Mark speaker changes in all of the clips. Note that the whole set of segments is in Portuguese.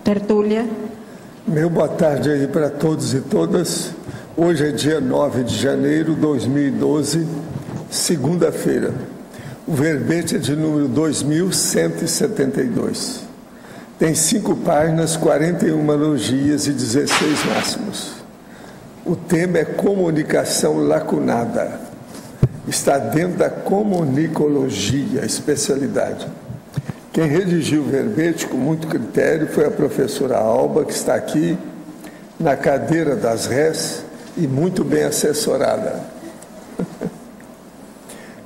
Speaker 1: tertúlia.
Speaker 2: Meu boa tarde aí para todos e todas. Hoje é dia 9 de janeiro de 2012, segunda-feira. O verbete é de número 2172. Tem 5 páginas, 41 logias e 16 máximos. O tema é comunicação lacunada. Está dentro da comunicologia, especialidade. Quem redigiu o verbete com muito critério foi a professora Alba, que está aqui na cadeira das rés e muito bem assessorada.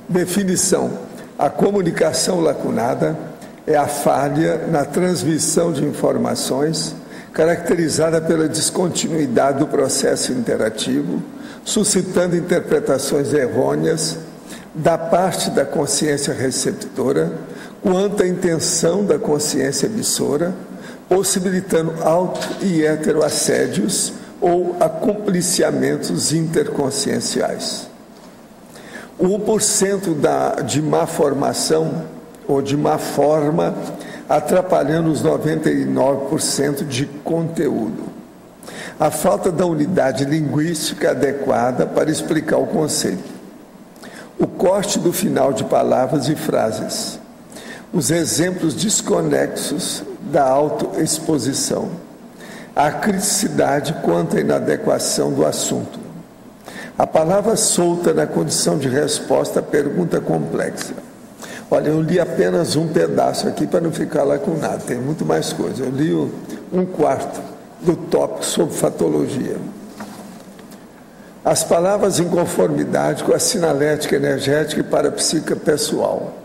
Speaker 2: Definição: a comunicação lacunada é a falha na transmissão de informações caracterizada pela descontinuidade do processo interativo, suscitando interpretações errôneas da parte da consciência receptora quanto à intenção da consciência emissora, possibilitando auto- e heteroassédios ou acompliciamentos interconscienciais. 1% de má formação ou de má forma, atrapalhando os 99% de conteúdo. A falta da unidade linguística adequada para explicar o conceito. O corte do final de palavras e frases. Os exemplos desconexos da autoexposição. A criticidade quanto à inadequação do assunto. A palavra solta na condição de resposta à pergunta complexa. Olha, eu li apenas um pedaço aqui para não ficar lacunado, tem muito mais coisa. Eu li 1/4 do tópico sobre fatologia. As palavras em conformidade com a sinalética energética e parapsíquica pessoal.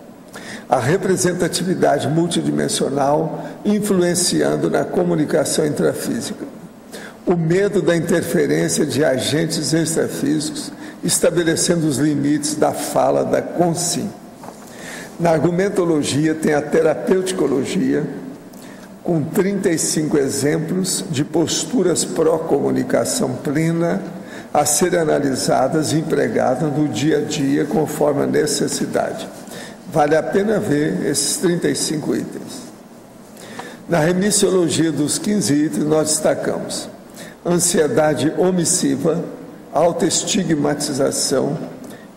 Speaker 2: A representatividade multidimensional influenciando na comunicação intrafísica. O medo da interferência de agentes extrafísicos, estabelecendo os limites da fala da consim. Na argumentologia tem a terapeuticologia, com 35 exemplos de posturas pró-comunicação plena a serem analisadas e empregadas no dia a dia conforme a necessidade. Vale a pena ver esses 35 itens. Na remissiologia dos 15 itens, nós destacamos ansiedade omissiva, autoestigmatização,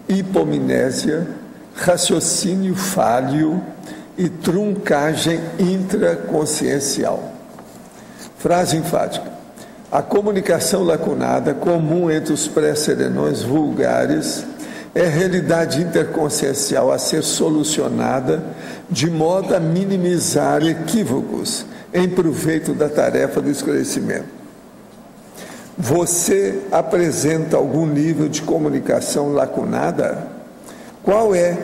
Speaker 2: hipomnésia, raciocínio falho e truncagem intraconsciencial. Frase enfática: a comunicação lacunada, comum entre os pré-serenões vulgares, é realidade interconsciencial a ser solucionada de modo a minimizar equívocos em proveito da tarefa do esclarecimento. Você apresenta algum nível de comunicação lacunada? Qual é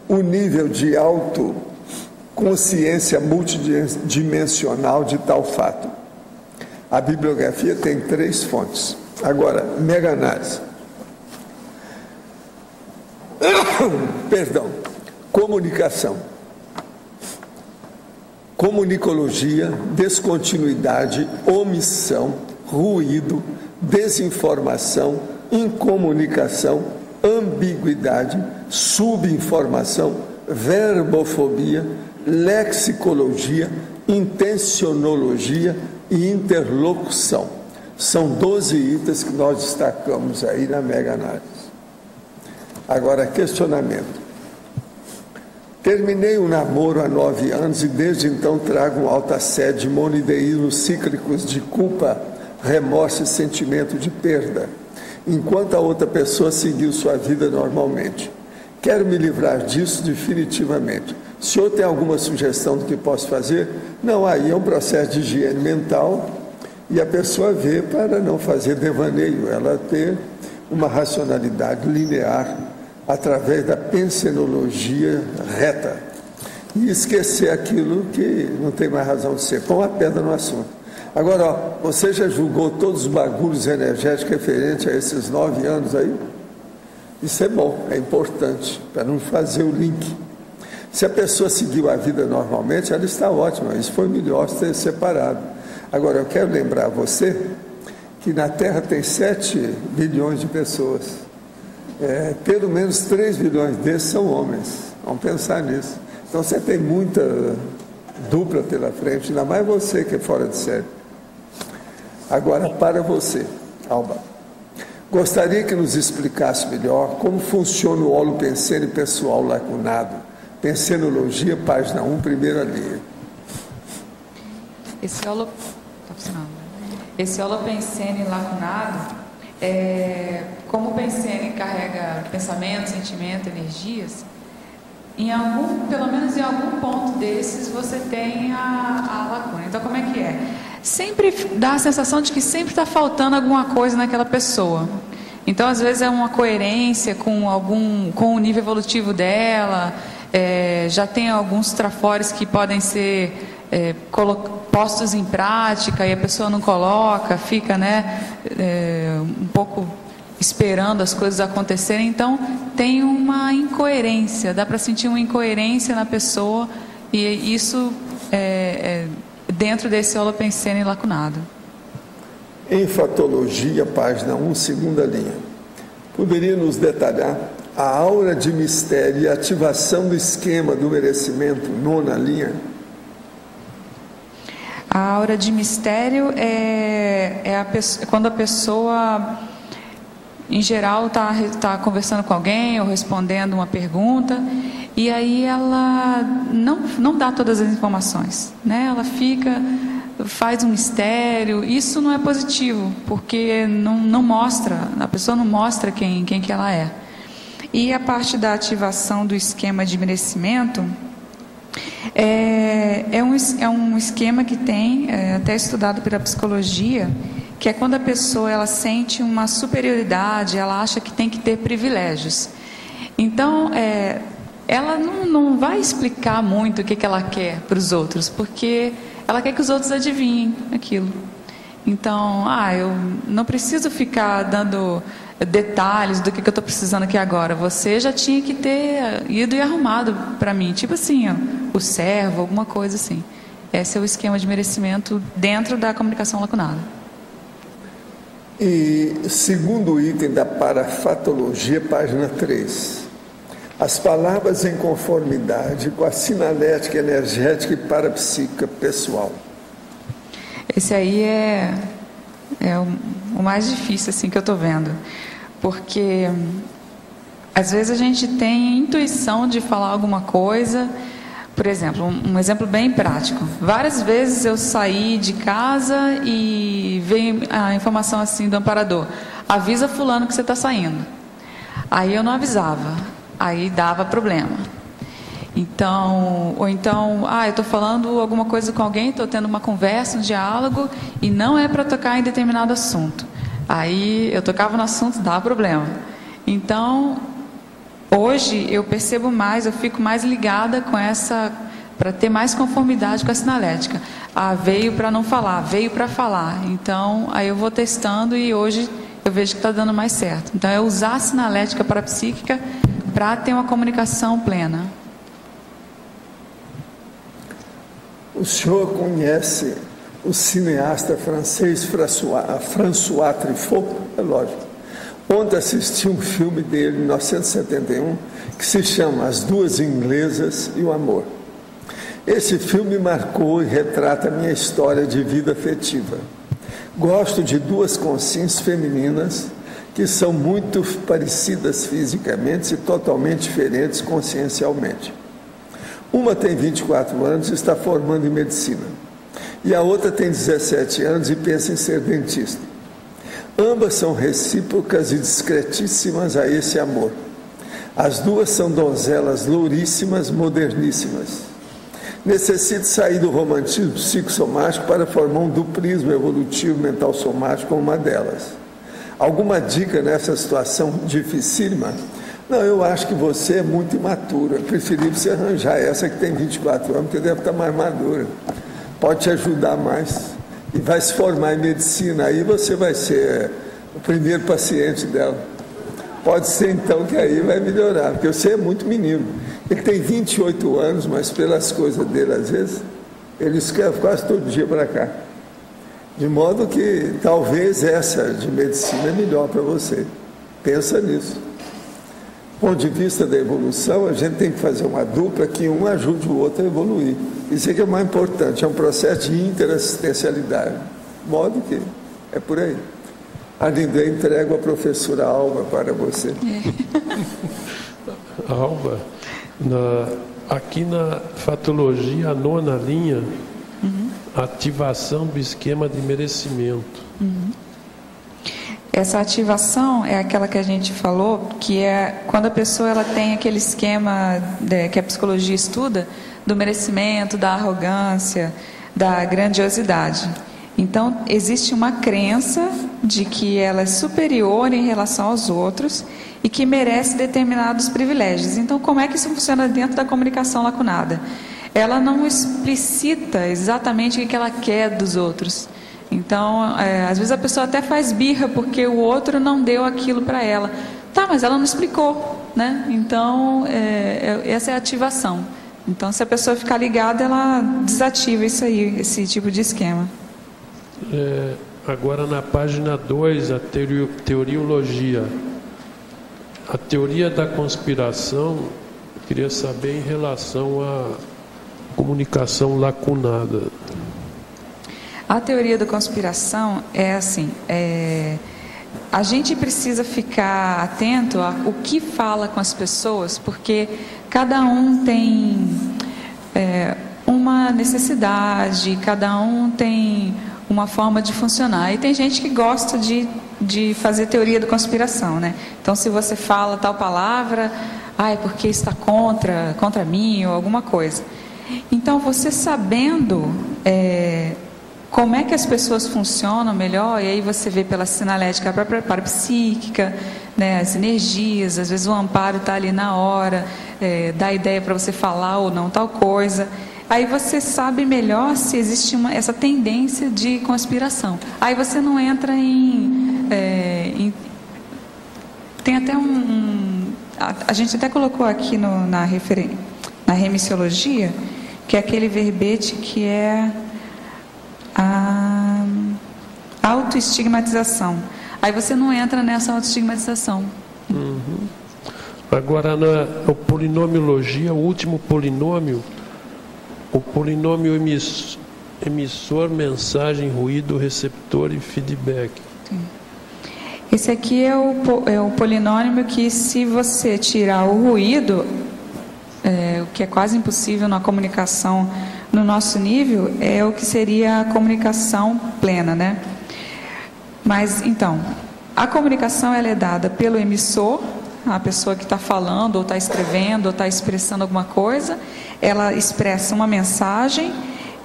Speaker 2: o nível de autoconsciência multidimensional de tal fato? A bibliografia tem 3 fontes. Agora, mega análise. Perdão. Comunicação. Comunicologia, descontinuidade, omissão, ruído, desinformação, incomunicação, ambiguidade, subinformação, verbofobia, lexicologia, intencionologia e interlocução. São 12 itens que nós destacamos aí na mega análise. Agora, questionamento. Terminei um namoro há 9 anos e desde então trago um alto assédio de monideísmos cíclicos de culpa, remorso e sentimento de perda, enquanto a outra pessoa seguiu sua vida normalmente. Quero me livrar disso definitivamente. O senhor tem alguma sugestão do que posso fazer? Não, aí é um processo de higiene mental e a pessoa vê para não fazer devaneio, ela ter uma racionalidade linear através da pensenologia reta e esquecer aquilo que não tem mais razão de ser. Põe uma pedra no assunto. Agora, ó, você já julgou todos os bagulhos energéticos referentes a esses 9 anos aí? Isso é bom, é importante, para não fazer o link. Se a pessoa seguiu a vida normalmente, ela está ótima, isso foi melhor ter separado. Agora, eu quero lembrar a você que na Terra tem 7 bilhões de pessoas. Pelo menos 3 bilhões desses são homens. Vamos pensar nisso. Então, você tem muita dupla pela frente, ainda mais você que é fora de série. Agora, para você, Alba, gostaria que nos explicasse melhor como funciona o holopensene pessoal lacunado. Pensenologia, página 1, primeira linha.
Speaker 1: Esse holopensene lacunado, como o pensene carrega pensamento, sentimento, energias, pelo menos em algum ponto desses você tem a lacuna. Então, como é que é? Sempre dá a sensação de que sempre está faltando alguma coisa naquela pessoa. Então, às vezes é uma coerência com o nível evolutivo dela, já tem alguns trafores que podem ser postos em prática e a pessoa não coloca, fica um pouco esperando as coisas acontecerem. Então tem uma incoerência, dá para sentir uma incoerência na pessoa, e isso dentro desse holopensene lacunado.
Speaker 2: Enfatologia, página 1, segunda linha. Poderia nos detalhar a aura de mistério e ativação do esquema do merecimento, nona linha?
Speaker 1: A aura de mistério quando a pessoa, em geral, está conversando com alguém ou respondendo uma pergunta, e aí ela não dá todas as informações, né? Ela faz um mistério. Isso não é positivo, porque não mostra, a pessoa não mostra quem que ela é. E a parte da ativação do esquema de merecimento é um esquema que tem, até estudado pela psicologia, que é quando a pessoa ela sente uma superioridade, ela acha que tem que ter privilégios. Então, ela não vai explicar muito o que ela quer para os outros, porque ela quer que os outros adivinhem aquilo. Então, eu não preciso ficar dando detalhes do que eu estou precisando aqui agora. Você já tinha que ter ido e arrumado para mim, tipo assim, o servo, alguma coisa assim. Esse é o esquema de merecimento dentro da comunicação lacunada.
Speaker 2: E segundo item da parafatologia, página 3. As palavras em conformidade com a sinalética, energética e parapsíquica pessoal.
Speaker 1: Esse aí é o mais difícil assim que eu estou vendo, porque às vezes a gente tem intuição de falar alguma coisa. Por exemplo, um exemplo bem prático. Várias vezes eu saí de casa e veio a informação assim do amparador: avisa fulano que você está saindo. Aí eu não avisava, aí dava problema. Então, ou então, eu estou falando alguma coisa com alguém, estou tendo uma conversa, um diálogo, e não é para tocar em determinado assunto. Aí eu tocava no assunto, dava problema. Então, hoje eu percebo mais, eu fico mais ligada com essa, para ter mais conformidade com a sinalética. Veio para não falar, veio para falar. Então, aí eu vou testando e hoje eu vejo que está dando mais certo. Então, é usar a sinalética parapsíquica para ter uma comunicação plena.
Speaker 2: O senhor conhece o cineasta francês François Truffaut? É lógico. Ontem assisti um filme dele, em 1971, que se chama As Duas Inglesas e o Amor. Esse filme marcou e retrata a minha história de vida afetiva. Gosto de duas consciências femininas que são muito parecidas fisicamente e totalmente diferentes consciencialmente. Uma tem 24 anos e está formando em medicina, e a outra tem 17 anos e pensa em ser dentista. Ambas são recíprocas e discretíssimas a esse amor. As duas são donzelas louríssimas, moderníssimas. Necessita sair do romantismo psicossomático para formar um duplismo evolutivo mental somático com uma delas. Alguma dica nessa situação dificílima? Não, eu acho que você é muito imatura. Eu preferi você arranjar essa que tem 24 anos, porque deve estar mais madura. Pode te ajudar mais. E vai se formar em medicina. Aí você vai ser o primeiro paciente dela. Pode ser então que aí vai melhorar, porque você é muito menino. Ele tem 28 anos, mas pelas coisas dele, às vezes, ele escreve quase todo dia para cá. De modo que talvez essa de medicina é melhor para você. Pensa nisso. ponto de vista da evolução, a gente tem que fazer uma dupla que um ajude o outro a evoluir. Isso é que é o mais importante, é um processo de interassistencialidade. De modo que é por aí. Ainda entrego a professora Alba para você.
Speaker 3: Alba, aqui na fatologia, a 9ª linha, ativação do esquema de merecimento.
Speaker 1: Essa ativação é aquela que a gente falou, que é quando a pessoa ela tem aquele esquema que a psicologia estuda, do merecimento, da arrogância, da grandiosidade. Então, existe uma crença de que ela é superior em relação aos outros e que merece determinados privilégios. Então, como é que isso funciona dentro da comunicação lacunada? Ela não explicita exatamente o que ela quer dos outros. Então, às vezes a pessoa até faz birra porque o outro não deu aquilo para ela. Tá, mas ela não explicou, né? Então, essa é a ativação. Então, se a pessoa ficar ligada, ela desativa isso aí, esse tipo de esquema.
Speaker 3: Agora na página 2, a teoriologia. A teoria da conspiração, eu queria saber em relação à comunicação lacunada.
Speaker 1: A teoria da conspiração é assim, a gente precisa ficar atento ao que fala com as pessoas, porque cada um tem uma necessidade, cada um tem uma forma de funcionar. E tem gente que gosta de fazer teoria da conspiração, né? Então, se você fala tal palavra, é porque está contra mim ou alguma coisa. Então, você sabendo como é que as pessoas funcionam melhor, e aí você vê pela sinalética parapsíquica, né, as energias, às vezes o amparo está ali na hora, dá ideia para você falar ou não tal coisa. Aí você sabe melhor se existe essa tendência de conspiração. Aí você não entra tem até a gente até colocou aqui na remissiologia, que é aquele verbete que é a autoestigmatização. Aí você não entra nessa autoestigmatização.
Speaker 3: Agora, na polinomiologia, o último polinômio, o polinômio emissor, mensagem, ruído, receptor e feedback.
Speaker 1: Sim. Esse aqui é o polinômio que, se você tirar o ruído, o que é quase impossível na comunicação no nosso nível, é o que seria a comunicação plena, né? Mas, então, a comunicação ela é dada pelo emissor, a pessoa que está falando, ou está escrevendo, ou está expressando alguma coisa, ela expressa uma mensagem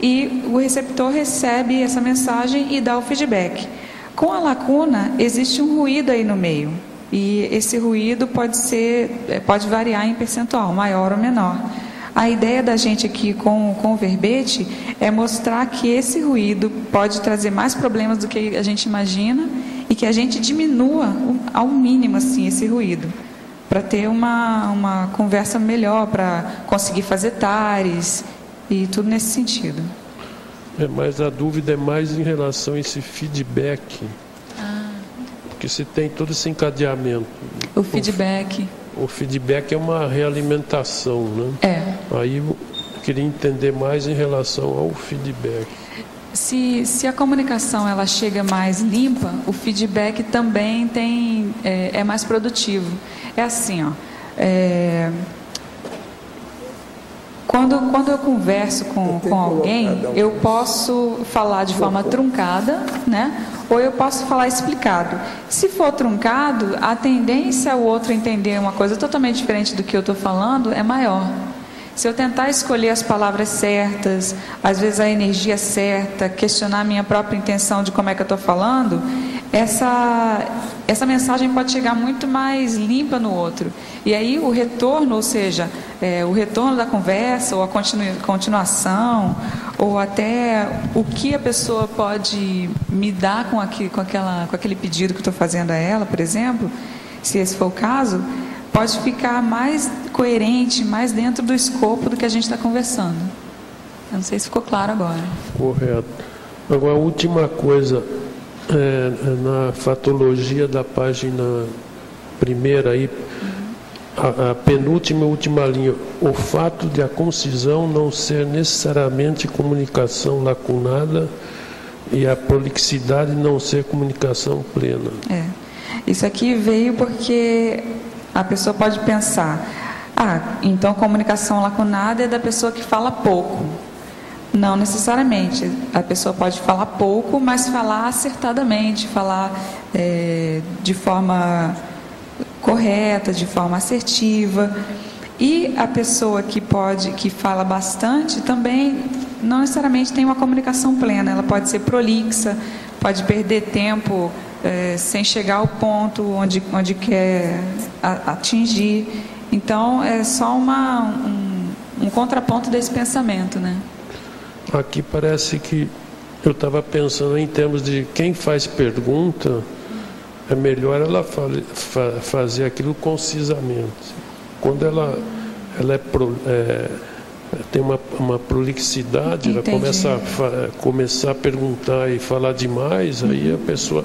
Speaker 1: e o receptor recebe essa mensagem e dá o feedback. Com a lacuna, existe um ruído aí no meio, e esse ruído pode variar em percentual, maior ou menor. A ideia da gente aqui com o verbete é mostrar que esse ruído pode trazer mais problemas do que a gente imagina e que a gente diminua ao mínimo assim, esse ruído, para ter uma conversa melhor, para conseguir fazer tares e tudo nesse sentido.
Speaker 3: Mas a dúvida é mais em relação a esse feedback, porque se tem todo esse encadeamento.
Speaker 1: O feedback.
Speaker 3: O feedback é uma realimentação, né? Aí eu queria entender mais em relação ao feedback.
Speaker 1: Se a comunicação ela chega mais limpa, o feedback também é mais produtivo. É assim, quando eu converso com alguém, eu posso falar de forma truncada, né? Ou eu posso falar explicado. Se for truncado, a tendência ao outro entender uma coisa totalmente diferente do que eu estou falando é maior. Se eu tentar escolher as palavras certas, às vezes a energia certa, questionar a minha própria intenção de como é que eu estou falando, essa mensagem pode chegar muito mais limpa no outro. E aí o retorno, ou seja, o retorno da conversa, ou a continuação, ou até o que a pessoa pode me dar com aquele pedido que eu estou fazendo a ela, por exemplo, se esse for o caso, pode ficar mais coerente, mais dentro do escopo do que a gente está conversando. Eu não sei se ficou claro agora.
Speaker 3: Correto. Agora, a última coisa, na fatologia da página primeira aí, a penúltima e última linha, o fato de a concisão não ser necessariamente comunicação lacunada e a prolixidade não ser comunicação plena.
Speaker 1: Isso aqui veio porque a pessoa pode pensar, então comunicação lacunada é da pessoa que fala pouco. Não necessariamente. A pessoa pode falar pouco, mas falar acertadamente, falar de forma correta, de forma assertiva. E a pessoa que fala bastante também não necessariamente tem uma comunicação plena. Ela pode ser prolixa, pode perder tempo sem chegar ao ponto onde quer atingir. Então é só um contraponto desse pensamento, né?
Speaker 3: Aqui parece que eu estava pensando em termos de quem faz pergunta, é melhor ela fazer aquilo concisamente. Quando ela tem uma prolixidade, ela começar a perguntar e falar demais, aí a pessoa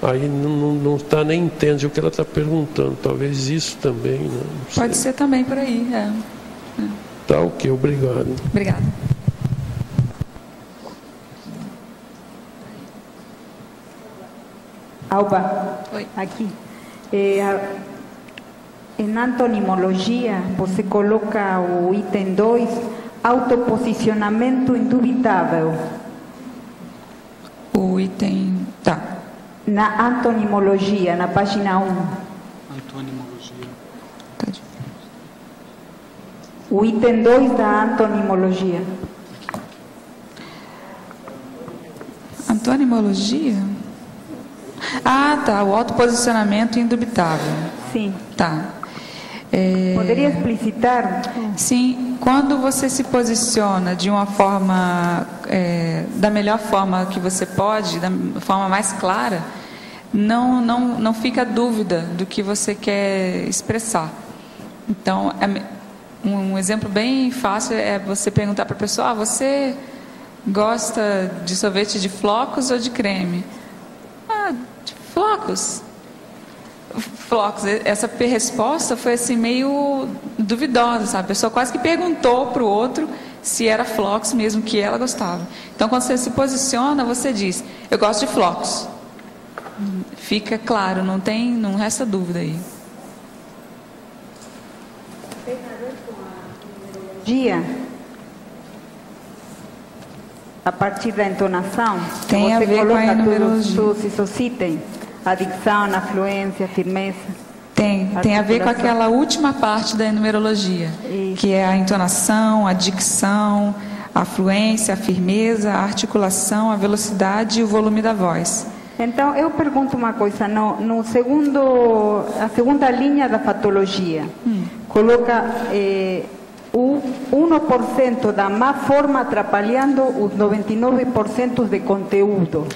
Speaker 3: não nem entende o que ela está perguntando. Talvez isso também, né?
Speaker 1: Pode ser também por aí.
Speaker 3: Tá, ok, obrigado.
Speaker 1: Obrigada.
Speaker 4: Alba,
Speaker 1: Oi.
Speaker 4: aqui. Em antonimologia, você coloca o item 2, autoposicionamento indubitável.
Speaker 1: O item... Tá.
Speaker 4: Na antonimologia, na página 1.
Speaker 5: Antonimologia.
Speaker 4: O item 2 da antonimologia.
Speaker 1: Antonimologia? Tá. O autoposicionamento indubitável.
Speaker 4: Sim.
Speaker 1: Tá.
Speaker 4: Poderia explicitar?
Speaker 1: Sim. Quando você se posiciona de uma forma, da melhor forma que você pode, da forma mais clara, não fica dúvida do que você quer expressar. Então, um exemplo bem fácil é você perguntar para a pessoa: você gosta de sorvete de flocos ou de creme? De flocos. Flocos. Essa resposta foi assim meio duvidosa, sabe? A pessoa quase que perguntou para o outro se era flocos mesmo que ela gostava. Então, quando você se posiciona, você diz: eu gosto de flocos. Fica claro, não resta dúvida aí.
Speaker 4: Tem a ver com a numerologia? A partir da entonação?
Speaker 1: Tem a ver com a numerologia.
Speaker 4: Todos esses itens. A dicção, a fluência, a firmeza.
Speaker 1: Tem a ver com aquela última parte da numerologia, que é a entonação, a dicção, a fluência, a firmeza, a articulação, a velocidade e o volume da voz.
Speaker 4: Então, eu pergunto uma coisa, a segunda linha da fatologia, coloca o 1% da má forma atrapalhando os 99% de conteúdo.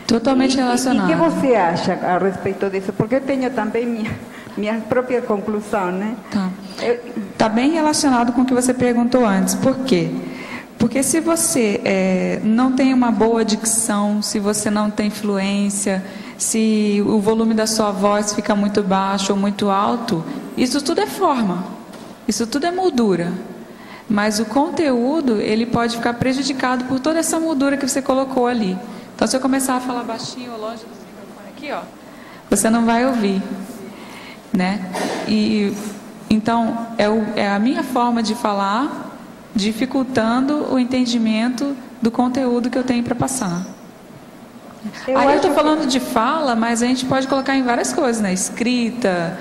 Speaker 1: Totalmente relacionado.
Speaker 4: E o que você acha a respeito disso? Porque eu tenho também minha própria conclusão, né?
Speaker 1: Tá bem relacionado com o que você perguntou antes. Por quê? Porque se você não tem uma boa dicção, se você não tem fluência, se o volume da sua voz fica muito baixo ou muito alto, isso tudo é forma, isso tudo é moldura. Mas o conteúdo, ele pode ficar prejudicado por toda essa moldura que você colocou ali. Então, se eu começar a falar baixinho ou longe do microfone aqui, você não vai ouvir, né? Então, é a minha forma de falar, dificultando o entendimento do conteúdo que eu tenho para passar. Eu estou falando de fala, mas a gente pode colocar em várias coisas, né? Escrita,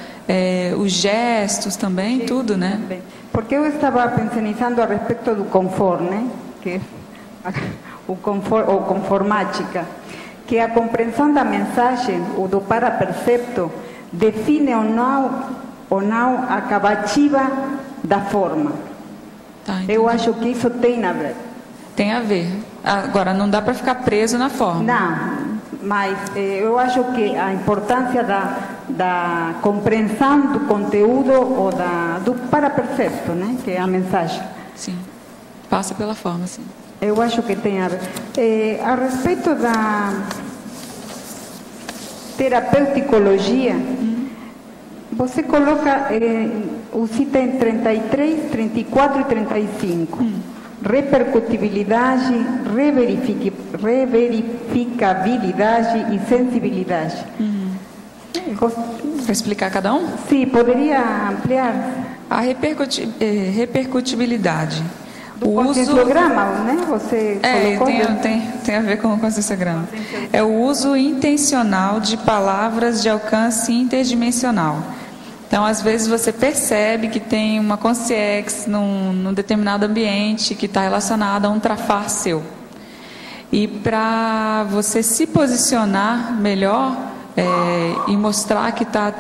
Speaker 1: os gestos também, sim, tudo, né?
Speaker 4: Também. Porque eu estava pensando a respeito do conforto, né? Que o conforto, ou conformática, que a compreensão da mensagem, ou do parapercepto, define ou não a acabativa da forma. Eu acho que isso tem a ver.
Speaker 1: Tem a ver. Agora, não dá para ficar preso na forma.
Speaker 4: Não, mas eu acho que a importância da compreensão do conteúdo ou do parapercepto, né? Que é a mensagem.
Speaker 1: Sim, passa pela forma, sim.
Speaker 4: Eu acho que tem a ver. A respeito da terapeuticologia, você coloca os itens 33, 34 e 35. Repercutibilidade, reverificabilidade e sensibilidade.
Speaker 1: Para explicar cada um?
Speaker 4: Sim, poderia ampliar?
Speaker 1: A repercutibilidade.
Speaker 4: Do conscienciograma, né? Você colocou...
Speaker 1: tem a ver com o conscienciograma. É o uso intencional de palavras de alcance interdimensional. Então, às vezes, você percebe que tem uma consciex num determinado ambiente que está relacionada a um trafar seu. E para você se posicionar melhor e mostrar que está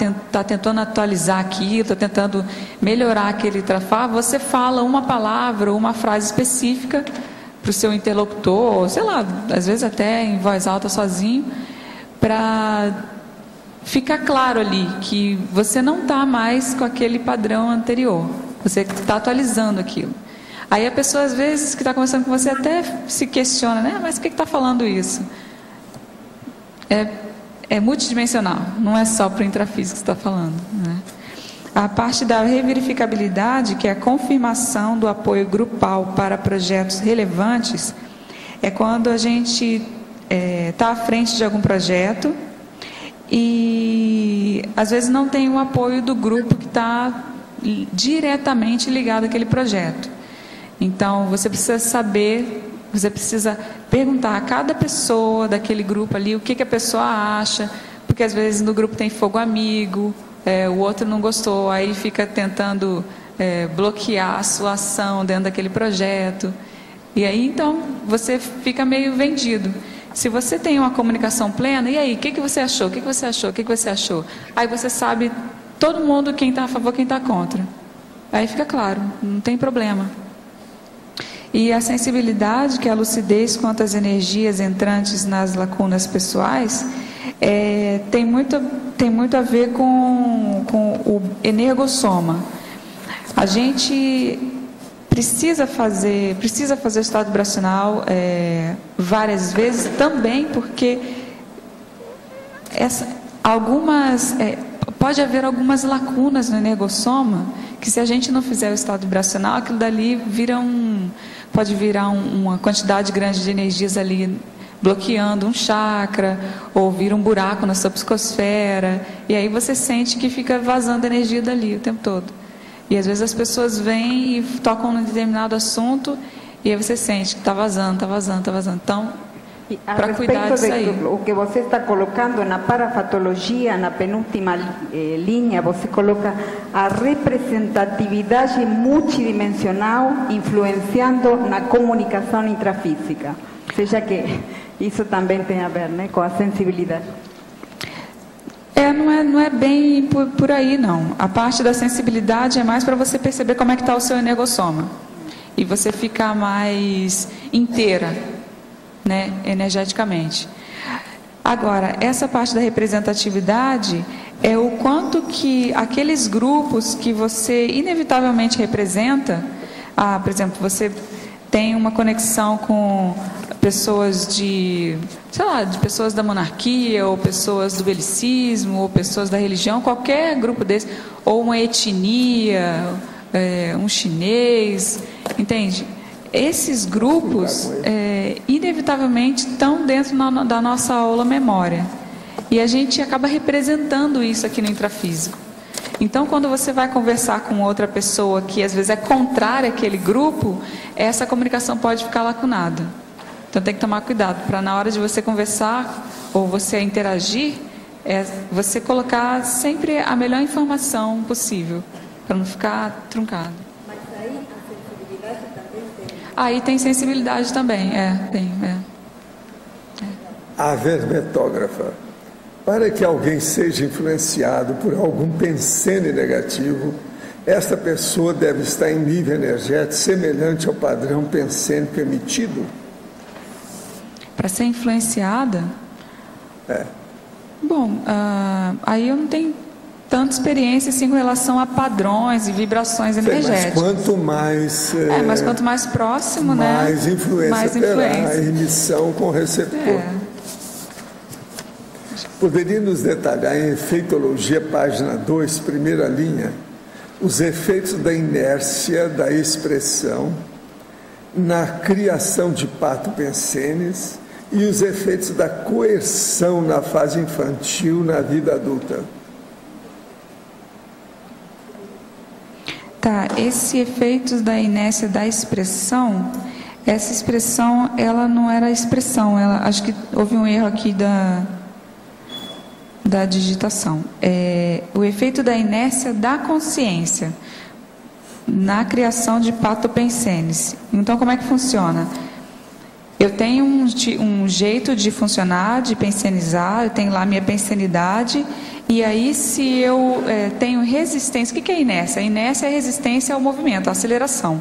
Speaker 1: tentando atualizar aquilo, está tentando melhorar aquele trafar, você fala uma palavra ou uma frase específica para o seu interlocutor, ou sei lá, às vezes até em voz alta sozinho, para ficar claro ali que você não está mais com aquele padrão anterior, você está atualizando aquilo. Aí a pessoa, às vezes, que está conversando com você até se questiona, né? Mas por que está falando isso? É multidimensional, não é só para o intrafísico que você está falando, né? A parte da reverificabilidade, que é a confirmação do apoio grupal para projetos relevantes, é quando a gente está à frente de algum projeto e às vezes não tem o apoio do grupo que está diretamente ligado àquele projeto. Então, você precisa saber, você precisa perguntar a cada pessoa daquele grupo ali o que a pessoa acha, porque às vezes no grupo tem fogo amigo, o outro não gostou, aí fica tentando bloquear a sua ação dentro daquele projeto. E aí, então, você fica meio vendido. Se você tem uma comunicação plena, e aí, o que você achou? O que você achou? O que você achou? Aí você sabe todo mundo quem está a favor, quem está contra. Aí fica claro, não tem problema. E a sensibilidade, que é a lucidez quanto às energias entrantes nas lacunas pessoais, tem muito a ver com o energossoma. A gente precisa fazer o estado vibracional várias vezes, também porque pode haver algumas lacunas no energossoma, que se a gente não fizer o estado vibracional, aquilo dali pode virar uma quantidade grande de energias ali bloqueando um chakra, ou vira um buraco na sua psicosfera, e aí você sente que fica vazando energia dali o tempo todo. E às vezes as pessoas vêm e tocam num determinado assunto, e aí você sente que está vazando, está vazando, está vazando. Então, para cuidar disso aí.
Speaker 4: O que você está colocando na parafatologia, na penúltima linha, você coloca a representatividade multidimensional influenciando na comunicação intrafísica. Ou seja que isso também tem a ver, né, com a sensibilidade.
Speaker 1: Não é bem por aí, não. A parte da sensibilidade é mais para você perceber como é que está o seu energossoma. E você ficar mais inteira, né, energeticamente. Agora, essa parte da representatividade é o quanto que aqueles grupos que você inevitavelmente representa, por exemplo, você tem uma conexão com pessoas de pessoas da monarquia, ou pessoas do belicismo, ou pessoas da religião, qualquer grupo desse, ou uma etnia, um chinês, entende? Esses grupos, inevitavelmente, estão dentro da nossa aula memória. E a gente acaba representando isso aqui no intrafísico. Então, quando você vai conversar com outra pessoa que às vezes é contrária àquele grupo, essa comunicação pode ficar lacunada. Então, tem que tomar cuidado para, na hora de você conversar ou você interagir, você colocar sempre a melhor informação possível, para não ficar truncado.
Speaker 4: Mas aí a sensibilidade também tem.
Speaker 1: Aí tem sensibilidade também, tem.
Speaker 2: A verbetógrafa. Para que alguém seja influenciado por algum pensene negativo, esta pessoa deve estar em nível energético semelhante ao padrão pensênico emitido?
Speaker 1: Para ser influenciada? Bom, aí eu não tenho tanta experiência assim com relação a padrões e vibrações energéticas.
Speaker 2: Mas quanto mais...
Speaker 1: mas quanto mais próximo,
Speaker 2: mais
Speaker 1: né?
Speaker 2: Influência terá a emissão com o receptor. Poderia nos detalhar em Efeitologia, página 2, primeira linha, os efeitos da inércia da expressão na criação de patopensenes e os efeitos da coerção na fase infantil na vida adulta.
Speaker 1: Tá, esse efeito da inércia da expressão, essa expressão, ela não era expressão, acho que houve um erro aqui da digitação. O efeito da inércia da consciência na criação de patopensenes. Então, como é que funciona? Eu tenho um jeito de funcionar, de pensenizar, eu tenho lá minha pensenidade, e aí se eu tenho resistência, o que é inércia? A inércia é a resistência ao movimento, à aceleração.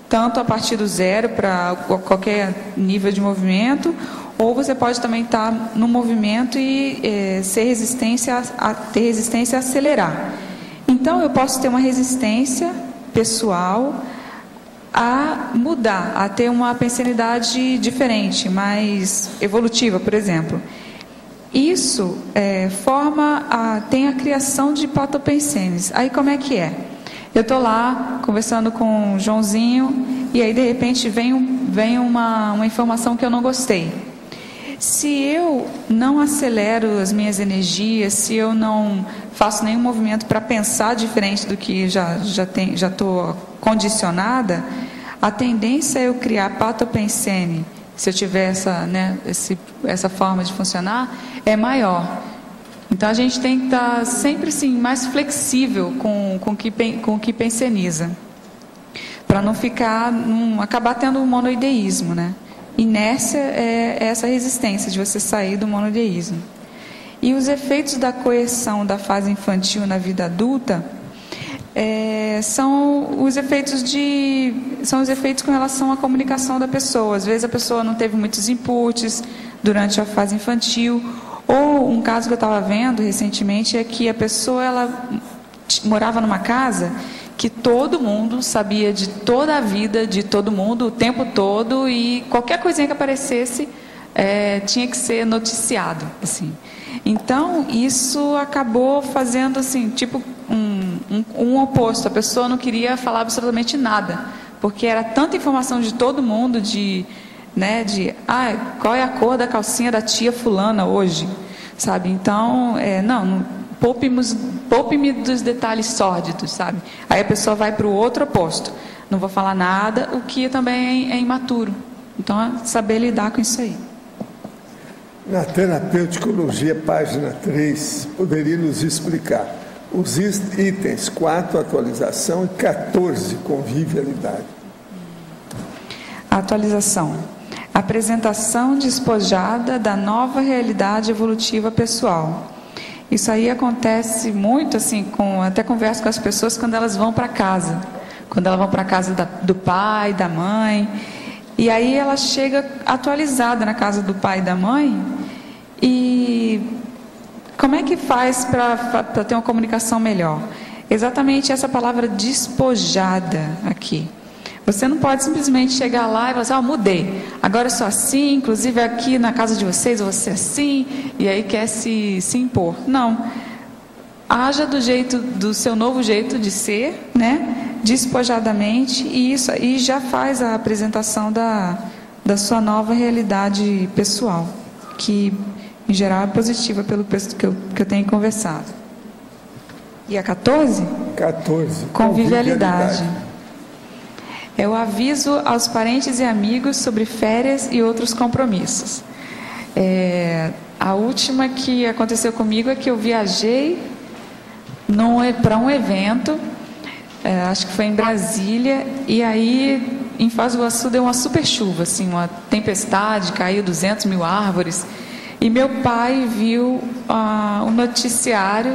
Speaker 1: Tanto a partir do zero para qualquer nível de movimento, ou você pode também estar no movimento e ter resistência a acelerar. Então, eu posso ter uma resistência pessoal a mudar, a ter uma pensenidade diferente, mais evolutiva, por exemplo. Isso tem a criação de patopensenes. Aí como é que é? Eu estou lá conversando com o Joãozinho e aí de repente vem uma informação que eu não gostei. Se eu não acelero as minhas energias, se eu não faço nenhum movimento para pensar diferente do que já estou condicionada, a tendência é eu criar patopensene, se eu tiver essa forma de funcionar, é maior. Então a gente tem que estar sempre assim, mais flexível com o que penseniza, para não acabar tendo um monoideísmo, né? Inércia é essa resistência de você sair do monoideísmo. E os efeitos da coerção da fase infantil na vida adulta são os efeitos com relação à comunicação da pessoa. Às vezes a pessoa não teve muitos inputs durante a fase infantil, ou um caso que eu estava vendo recentemente é que a pessoa morava numa casa que todo mundo sabia de toda a vida de todo mundo o tempo todo, e qualquer coisinha que aparecesse tinha que ser noticiado, assim. Então isso acabou fazendo assim, tipo um oposto. A pessoa não queria falar absolutamente nada, porque era tanta informação de todo mundo, qual é a cor da calcinha da tia fulana hoje, sabe? Então poupe-me dos detalhes sórdidos, sabe? Aí a pessoa vai para o outro oposto. Não vou falar nada, o que também é imaturo. Então, é saber lidar com isso aí.
Speaker 2: Na Terapeuticologia, página 3, poderia nos explicar os itens 4, atualização, e 14, convivialidade.
Speaker 1: Atualização. Apresentação despojada da nova realidade evolutiva pessoal. Isso aí acontece muito, assim, até converso com as pessoas quando elas vão para casa. Quando elas vão para a casa do pai, da mãe. E aí ela chega atualizada na casa do pai e da mãe. E como é que faz para ter uma comunicação melhor? Exatamente essa palavra despojada aqui. Você não pode simplesmente chegar lá e falar assim, mudei, agora eu sou assim, inclusive aqui na casa de vocês eu vou ser assim, e aí quer se impor. Não. Haja do seu novo jeito de ser, né? Despojadamente, e isso aí já faz a apresentação da sua nova realidade pessoal, que em geral é positiva pelo que eu tenho conversado. E a 14?
Speaker 2: 14.
Speaker 1: Convivialidade. É o aviso aos parentes e amigos sobre férias e outros compromissos. A última que aconteceu comigo é que eu viajei para um evento, acho que foi em Brasília, e aí em Foz do Iguaçu deu uma super chuva, assim, uma tempestade, caiu 200 mil árvores, e meu pai viu o noticiário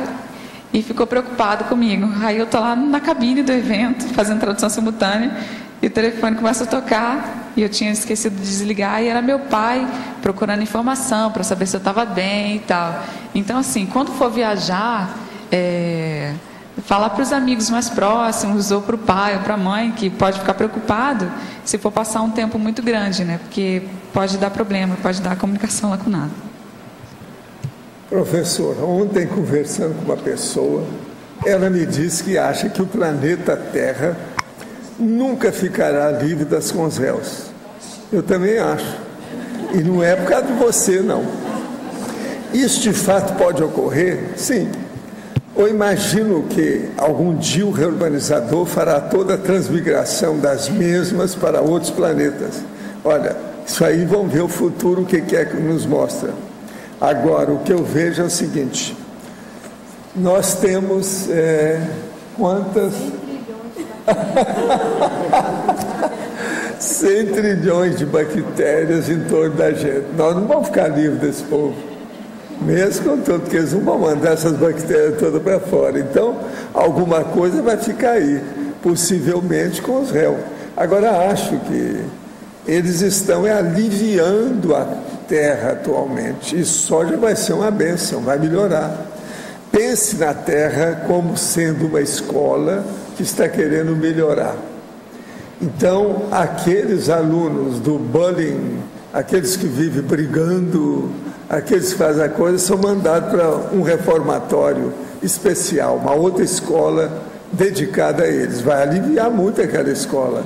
Speaker 1: e ficou preocupado comigo. Aí eu estou lá na cabine do evento, fazendo tradução simultânea, e o telefone começa a tocar, e eu tinha esquecido de desligar, e era meu pai procurando informação para saber se eu estava bem e tal. Então, assim, quando for viajar, falar para os amigos mais próximos, ou para o pai, ou para a mãe, que pode ficar preocupado se for passar um tempo muito grande, né? Porque pode dar problema, pode dar comunicação lacunada.
Speaker 2: Professor, ontem conversando com uma pessoa Ela me disse que acha que o planeta Terra nunca ficará livre das consréus. Eu também acho. E não é por causa de você, não. Isso de fato pode ocorrer? Sim. Eu imagino que algum dia o reurbanizador fará toda a transmigração das mesmas para outros planetas. Olha, isso aí vamos ver o futuro, o que é que nos mostra. Agora, o que eu vejo é o seguinte: nós temos quantas? 100 trilhões de bactérias em torno da gente. Nós não vamos ficar livres desse povo, mesmo com tudo, porque eles não vão mandar essas bactérias todas para fora. Então, alguma coisa vai ficar aí, possivelmente com os réus. Agora, acho que eles estão aliviando a Terra atualmente. E soja vai ser uma bênção, vai melhorar. Pense na Terra como sendo uma escola que está querendo melhorar. Então, aqueles alunos do bullying, aqueles que vivem brigando, aqueles que fazem a coisa, são mandados para um reformatório especial, uma outra escola dedicada a eles. Vai aliviar muito aquela escola,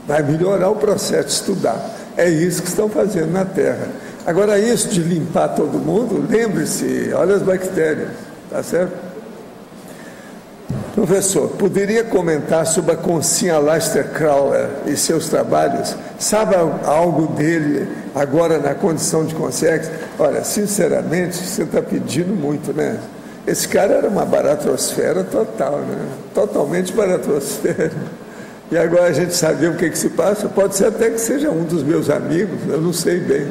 Speaker 2: vai melhorar o processo de estudar. É isso que estão fazendo na Terra. Agora, isso de limpar todo mundo, lembre-se, olha as bactérias, tá certo? Professor, poderia comentar sobre a Concinha Aleister Crowley e seus trabalhos? Sabe algo dele agora na condição de consciência? Olha, sinceramente, você está pedindo muito, né? Esse cara era uma baratrosfera total, né? Totalmente baratrosfera. E agora a gente sabe o que se passa. Pode ser até que seja um dos meus amigos, eu não sei bem.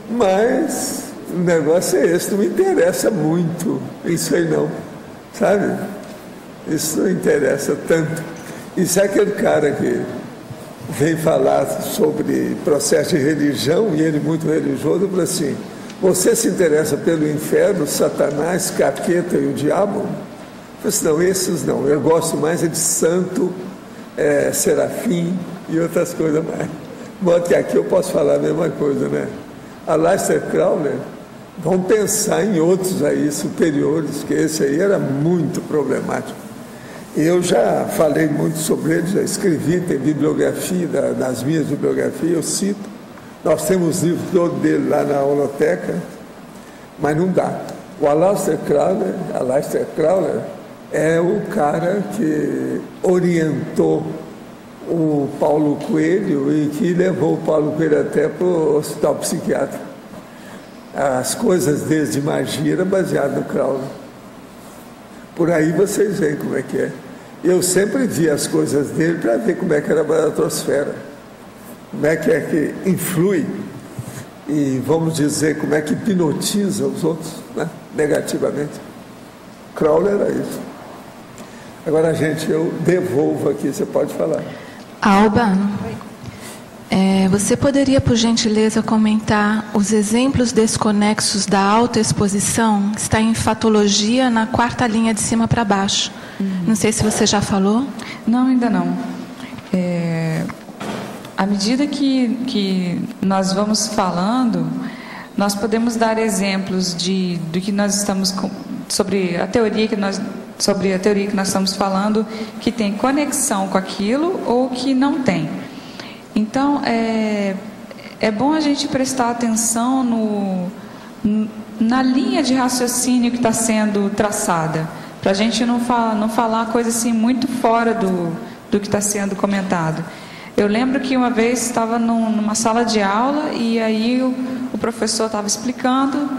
Speaker 2: Mas o negócio é esse, não me interessa muito isso aí não, sabe? Isso não interessa tanto. Isso é aquele cara que vem falar sobre processo de religião, e ele muito religioso, fala assim: você se interessa pelo inferno, Satanás, capeta e o diabo? Eu falei assim: não, esses não, eu gosto mais de santo, serafim e outras coisas mais. De modo que aqui eu posso falar a mesma coisa, né? Aleister Crowley, vamos pensar em outros aí superiores, que esse aí era muito problemático. Eu já falei muito sobre ele, já escrevi, tem bibliografia, das minhas bibliografias, eu cito. Nós temos livros todos dele lá na holoteca, mas não dá. O Aleister Crowley é o cara que orientou o Paulo Coelho e que levou o Paulo Coelho até para o hospital psiquiátrico. As coisas dele de magia eram baseadas no Crowley. Por aí vocês veem como é que é. Eu sempre vi as coisas dele para ver como é que era a baratrosfera, como é que influi e, vamos dizer, como é que hipnotiza os outros, né, negativamente. Crowley era isso. Agora, gente, eu devolvo aqui, você pode falar.
Speaker 6: Alba, você poderia, por gentileza, comentar os exemplos desconexos da autoexposição? Está em Fatologia, na 4ª linha de cima para baixo. Não sei se você já falou.
Speaker 1: Não, ainda não. À medida que nós vamos falando, nós podemos dar exemplos do que nós estamos sobre a teoria que nós estamos falando, que tem conexão com aquilo ou que não tem. Então, é bom a gente prestar atenção na linha de raciocínio que está sendo traçada, para a gente não falar coisa assim muito fora do que está sendo comentado. Eu lembro que uma vez estava numa sala de aula e aí o professor estava explicando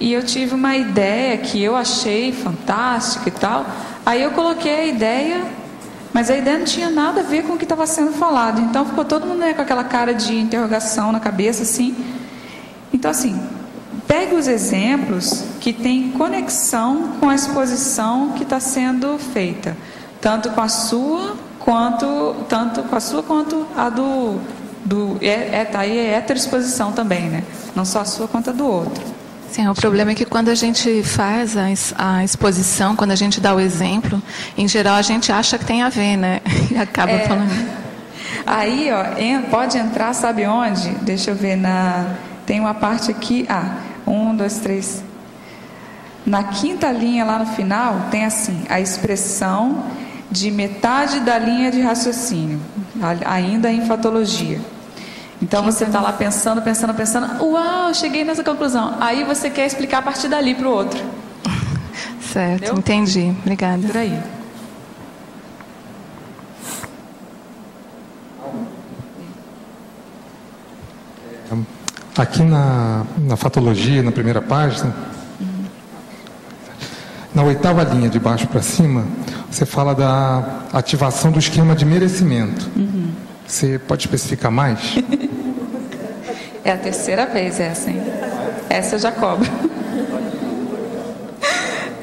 Speaker 1: e eu tive uma ideia que eu achei fantástica e tal. Aí eu coloquei a ideia, mas a ideia não tinha nada a ver com o que estava sendo falado. Então ficou todo mundo com aquela cara de interrogação na cabeça, assim. Então, assim, pegue os exemplos que têm conexão com a exposição que está sendo feita, tanto com a sua quanto a tá aí é heteroexposição também, né? Não só a sua quanto a do outro.
Speaker 6: Sim, o problema é que quando a gente faz a exposição, quando a gente dá o exemplo, em geral a gente acha que tem a ver, né? E acaba falando.
Speaker 1: Aí, ó, pode entrar, sabe onde? Deixa eu ver, tem uma parte aqui, 1, 2, 3. Na quinta linha, lá no final, tem assim, a expressão de metade da linha de raciocínio, ainda em fatologia. Então você está lá pensando, uau, cheguei nessa conclusão. Aí você quer explicar a partir dali para o outro.
Speaker 6: Certo, entendeu? Entendi. Obrigada.
Speaker 1: Por aí.
Speaker 7: Aqui na fatologia, na primeira página, na 8ª linha, de baixo para cima, você fala da ativação do esquema de merecimento. Você pode especificar mais?
Speaker 1: É a terceira vez essa, hein? Essa eu já cobro.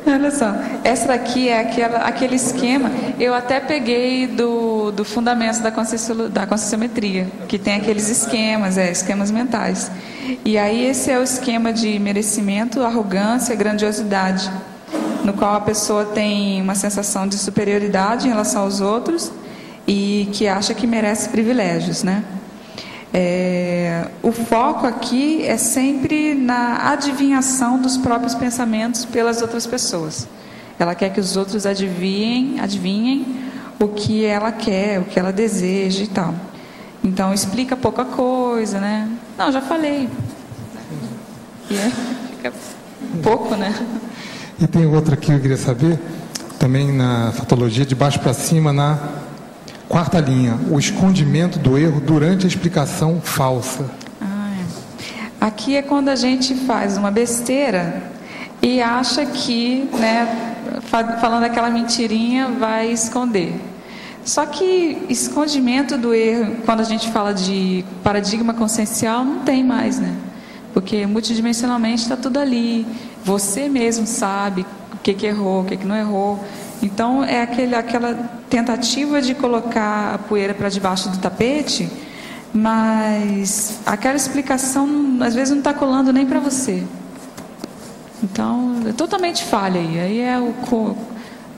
Speaker 1: Olha só, essa daqui é aquele esquema, eu até peguei do Fundamentos da Conscienciometria, que tem aqueles esquemas, esquemas mentais. E aí esse é o esquema de merecimento, arrogância, grandiosidade, no qual a pessoa tem uma sensação de superioridade em relação aos outros e que acha que merece privilégios, né? O foco aqui é sempre na adivinhação dos próprios pensamentos pelas outras pessoas. Ela quer que os outros adivinhem o que ela quer, o que ela deseja e tal. Então explica pouca coisa, né? Não, já falei. E fica pouco, né?
Speaker 7: E tem outra aqui que eu queria saber, também na fatologia, de baixo para cima, na 4ª linha, o escondimento do erro durante a explicação falsa.
Speaker 1: Aqui é quando a gente faz uma besteira e acha que, né, falando aquela mentirinha, vai esconder. Só que escondimento do erro, quando a gente fala de paradigma consciencial, não tem mais, né? Porque multidimensionalmente está tudo ali. Você mesmo sabe o que errou, o que não errou. Então, é aquela tentativa de colocar a poeira para debaixo do tapete, mas aquela explicação, às vezes, não está colando nem para você. Então, é totalmente falha aí. Aí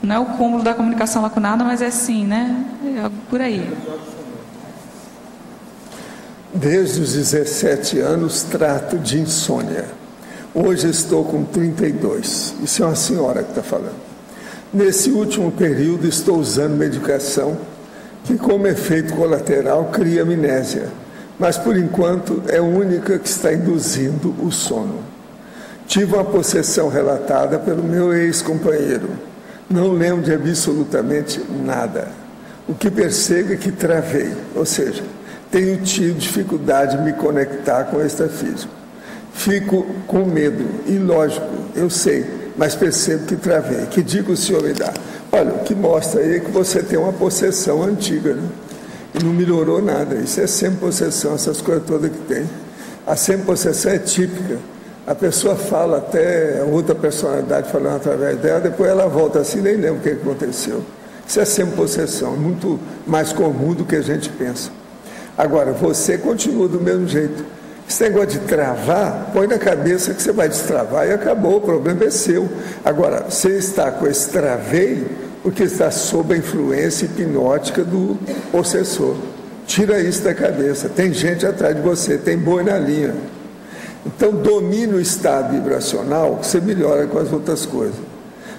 Speaker 1: não é o cúmulo da comunicação lacunada, mas é assim, né? É por aí.
Speaker 2: Desde os 17 anos trato de insônia. Hoje estou com 32. Isso é uma senhora que está falando. Nesse último período estou usando medicação que, como efeito colateral, cria amnésia, mas por enquanto é a única que está induzindo o sono. Tive uma possessão relatada pelo meu ex-companheiro. Não lembro de absolutamente nada. O que percebo é que travei, ou seja, tenho tido dificuldade de me conectar com o extrafísico. Fico com medo, e lógico, eu sei, mas percebo que travei. Que dica o senhor me dá? Olha, o que mostra aí é que você tem uma possessão antiga, né? E não melhorou nada. Isso é sempre possessão, essas coisas todas que tem. A sempre possessão é típica. A pessoa fala até outra personalidade falando através dela, depois ela volta assim, nem lembra o que aconteceu. Isso é sempre possessão, muito mais comum do que a gente pensa. Agora, você continua do mesmo jeito. Esse negócio de travar, põe na cabeça que você vai destravar e acabou, o problema é seu. Agora, você está com esse traveio porque está sob a influência hipnótica do possessor. Tira isso da cabeça. Tem gente atrás de você, tem boi na linha. Então, domine o estado vibracional, que você melhora com as outras coisas.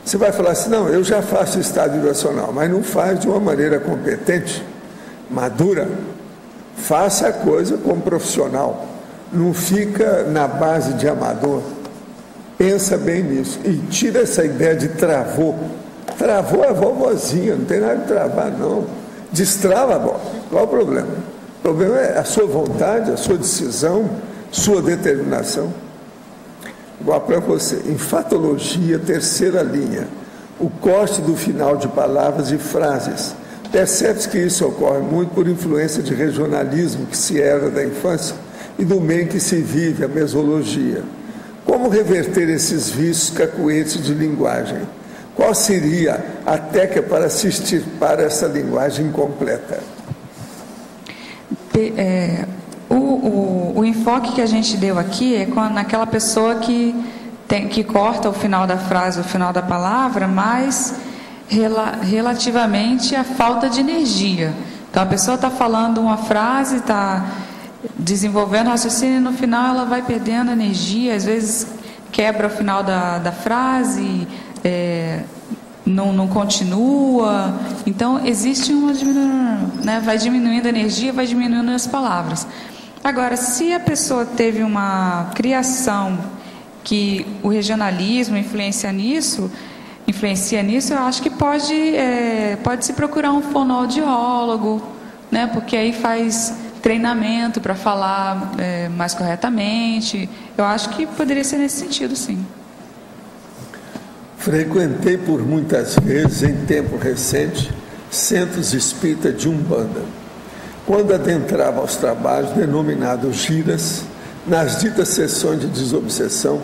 Speaker 2: Você vai falar assim, não, eu já faço estado vibracional, mas não faz de uma maneira competente, madura. Faça a coisa como profissional. Não fica na base de amador. Pensa bem nisso. E tira essa ideia de travou. Travou a vovozinha, não tem nada de travar, não. Destrava a bola. Qual o problema? O problema é a sua vontade, a sua decisão, sua determinação. Igual para você. Em fatologia, 3ª linha. O corte do final de palavras e frases. Percebe-se que isso ocorre muito por influência de regionalismo que se herda da infância e do meio em que se vive a mesologia. Como reverter esses vícios cacuetes de linguagem? Qual seria a técnica para se extirpar essa linguagem incompleta?
Speaker 1: O enfoque que a gente deu aqui é naquela pessoa que corta o final da frase, o final da palavra, mas relativamente à falta de energia. Então a pessoa está falando uma frase, está desenvolvendo raciocínio e no final ela vai perdendo energia, às vezes quebra o final da frase, não continua. Então, existe uma diminuição, né? Vai diminuindo a energia, vai diminuindo as palavras. Agora, se a pessoa teve uma criação que o regionalismo influencia nisso, eu acho que pode se procurar um fonoaudiólogo, né? Porque aí faz treinamento para falar mais corretamente. Eu acho que poderia ser nesse sentido, sim.
Speaker 2: Frequentei por muitas vezes, em tempo recente, centros espírita de Umbanda. Quando adentrava aos trabalhos denominados giras, nas ditas sessões de desobsessão,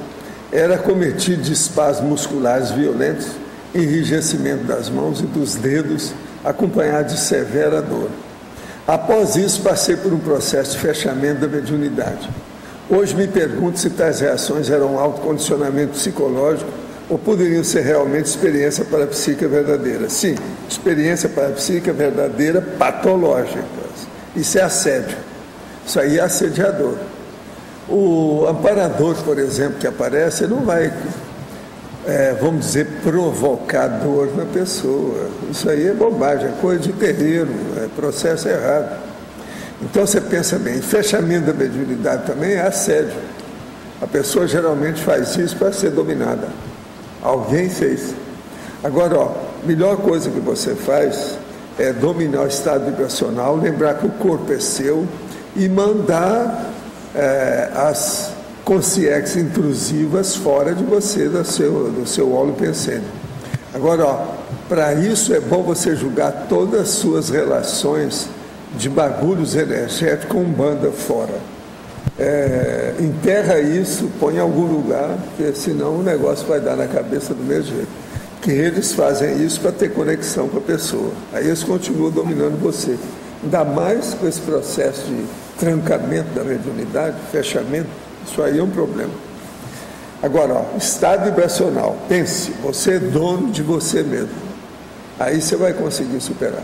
Speaker 2: era cometido de espasmos musculares violentos, enrijecimento das mãos e dos dedos, acompanhado de severa dor. Após isso, passei por um processo de fechamento da mediunidade. Hoje me pergunto se tais reações eram autocondicionamento psicológico ou poderiam ser realmente experiência parapsíquica verdadeira. Sim, experiência parapsíquica verdadeira patológica. Isso é assédio. Isso aí é assediador. O amparador, por exemplo, que aparece, não vai, vamos dizer, provocar dor na pessoa. Isso aí é bobagem, é coisa de terreiro, é processo errado. Então você pensa bem, fechamento da mediunidade também é assédio. A pessoa geralmente faz isso para ser dominada. Alguém fez. Agora, melhor coisa que você faz é dominar o estado vibracional, lembrar que o corpo é seu e mandar as consciências intrusivas fora de você, do seu óleo pensante. Agora, para isso é bom você julgar todas as suas relações de bagulhos energéticos com Umbanda fora. Enterra isso, põe em algum lugar, porque senão o negócio vai dar na cabeça do mesmo jeito. Que eles fazem isso para ter conexão com a pessoa. Aí eles continuam dominando você. Ainda mais com esse processo de trancamento da mediunidade, fechamento, isso aí é um problema. Agora, estado vibracional. Pense, você é dono de você mesmo. Aí você vai conseguir superar.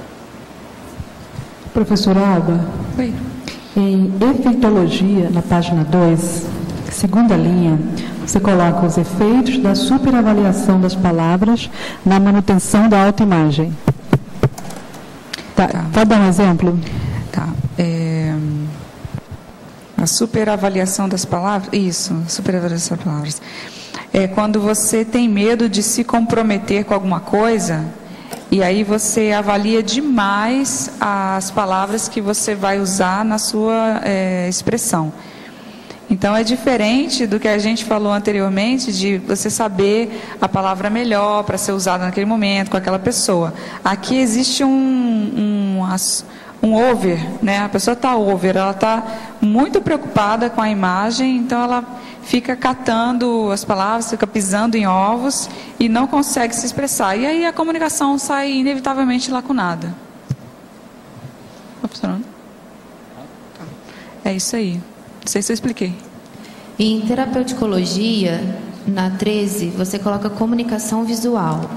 Speaker 8: Professora Alba,
Speaker 1: Oi.
Speaker 8: Em efeitologia, na página 2, segunda linha, você coloca os efeitos da superavaliação das palavras na manutenção da autoimagem. Tá. Pode dar um exemplo?
Speaker 1: Tá. A superavaliação das palavras? Isso, superavaliação das palavras. É quando você tem medo de se comprometer com alguma coisa e aí você avalia demais as palavras que você vai usar na sua expressão. Então, é diferente do que a gente falou anteriormente, de você saber a palavra melhor para ser usada naquele momento, com aquela pessoa. Aqui existe um over, né? A pessoa está over, ela está muito preocupada com a imagem, então ela fica catando as palavras, fica pisando em ovos e não consegue se expressar. E aí a comunicação sai inevitavelmente lacunada. Está funcionando? É isso aí. Não sei se eu expliquei.
Speaker 9: Em terapeuticologia, na 13, você coloca comunicação visual.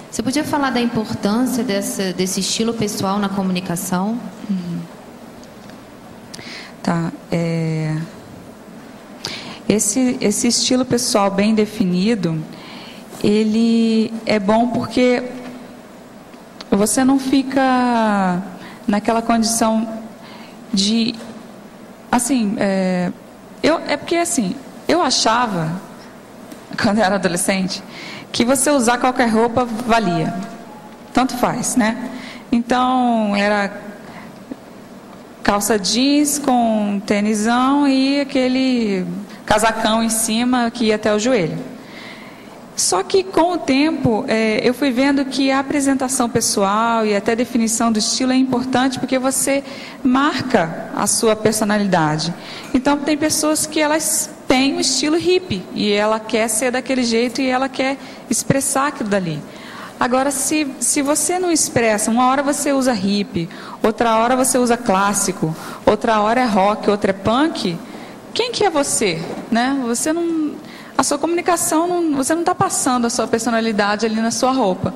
Speaker 9: Você podia falar da importância desse estilo pessoal na comunicação?
Speaker 1: Tá. Esse estilo pessoal bem definido, ele é bom porque você não fica naquela condição de... Assim, porque assim, eu achava, quando eu era adolescente, que você usar qualquer roupa valia. Tanto faz, né? Então, era calça jeans com tênisão e aquele casacão em cima que ia até o joelho. Só que com o tempo eu fui vendo que a apresentação pessoal e até a definição do estilo é importante porque você marca a sua personalidade. Então tem pessoas que elas têm um estilo hippie e ela quer ser daquele jeito e ela quer expressar aquilo dali. Agora, se você não expressa, uma hora você usa hippie, outra hora você usa clássico, outra hora é rock, outra é punk, quem que é você? Né? Você não... A sua comunicação, você não está passando a sua personalidade ali na sua roupa.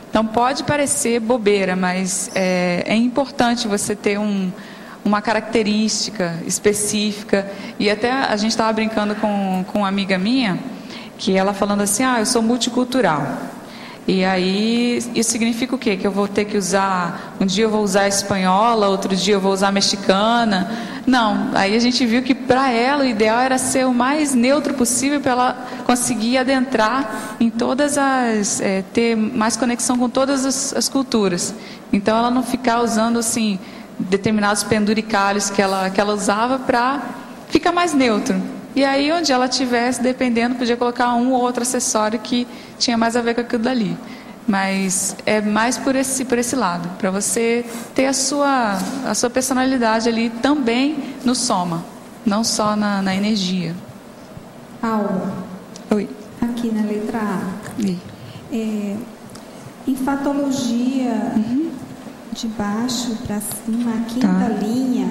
Speaker 1: Então, pode parecer bobeira, mas é importante você ter uma característica específica. E até a gente estava brincando com uma amiga minha, que ela falando assim, eu sou multicultural. E aí, isso significa o quê? Que eu vou ter que usar, um dia eu vou usar espanhola, outro dia eu vou usar mexicana. Não, aí a gente viu que para ela o ideal era ser o mais neutro possível para ela conseguir adentrar em todas as, ter mais conexão com todas as culturas. Então ela não ficar usando assim, determinados penduricalhos que ela usava para ficar mais neutro. E aí, onde ela tivesse, dependendo, podia colocar um ou outro acessório que tinha mais a ver com aquilo dali. Mas é mais por esse lado, para você ter a sua personalidade ali também no soma, não só na energia.
Speaker 10: Alma.
Speaker 1: Oi.
Speaker 10: Aqui na letra A. Em fatologia, de baixo para cima, a quinta linha,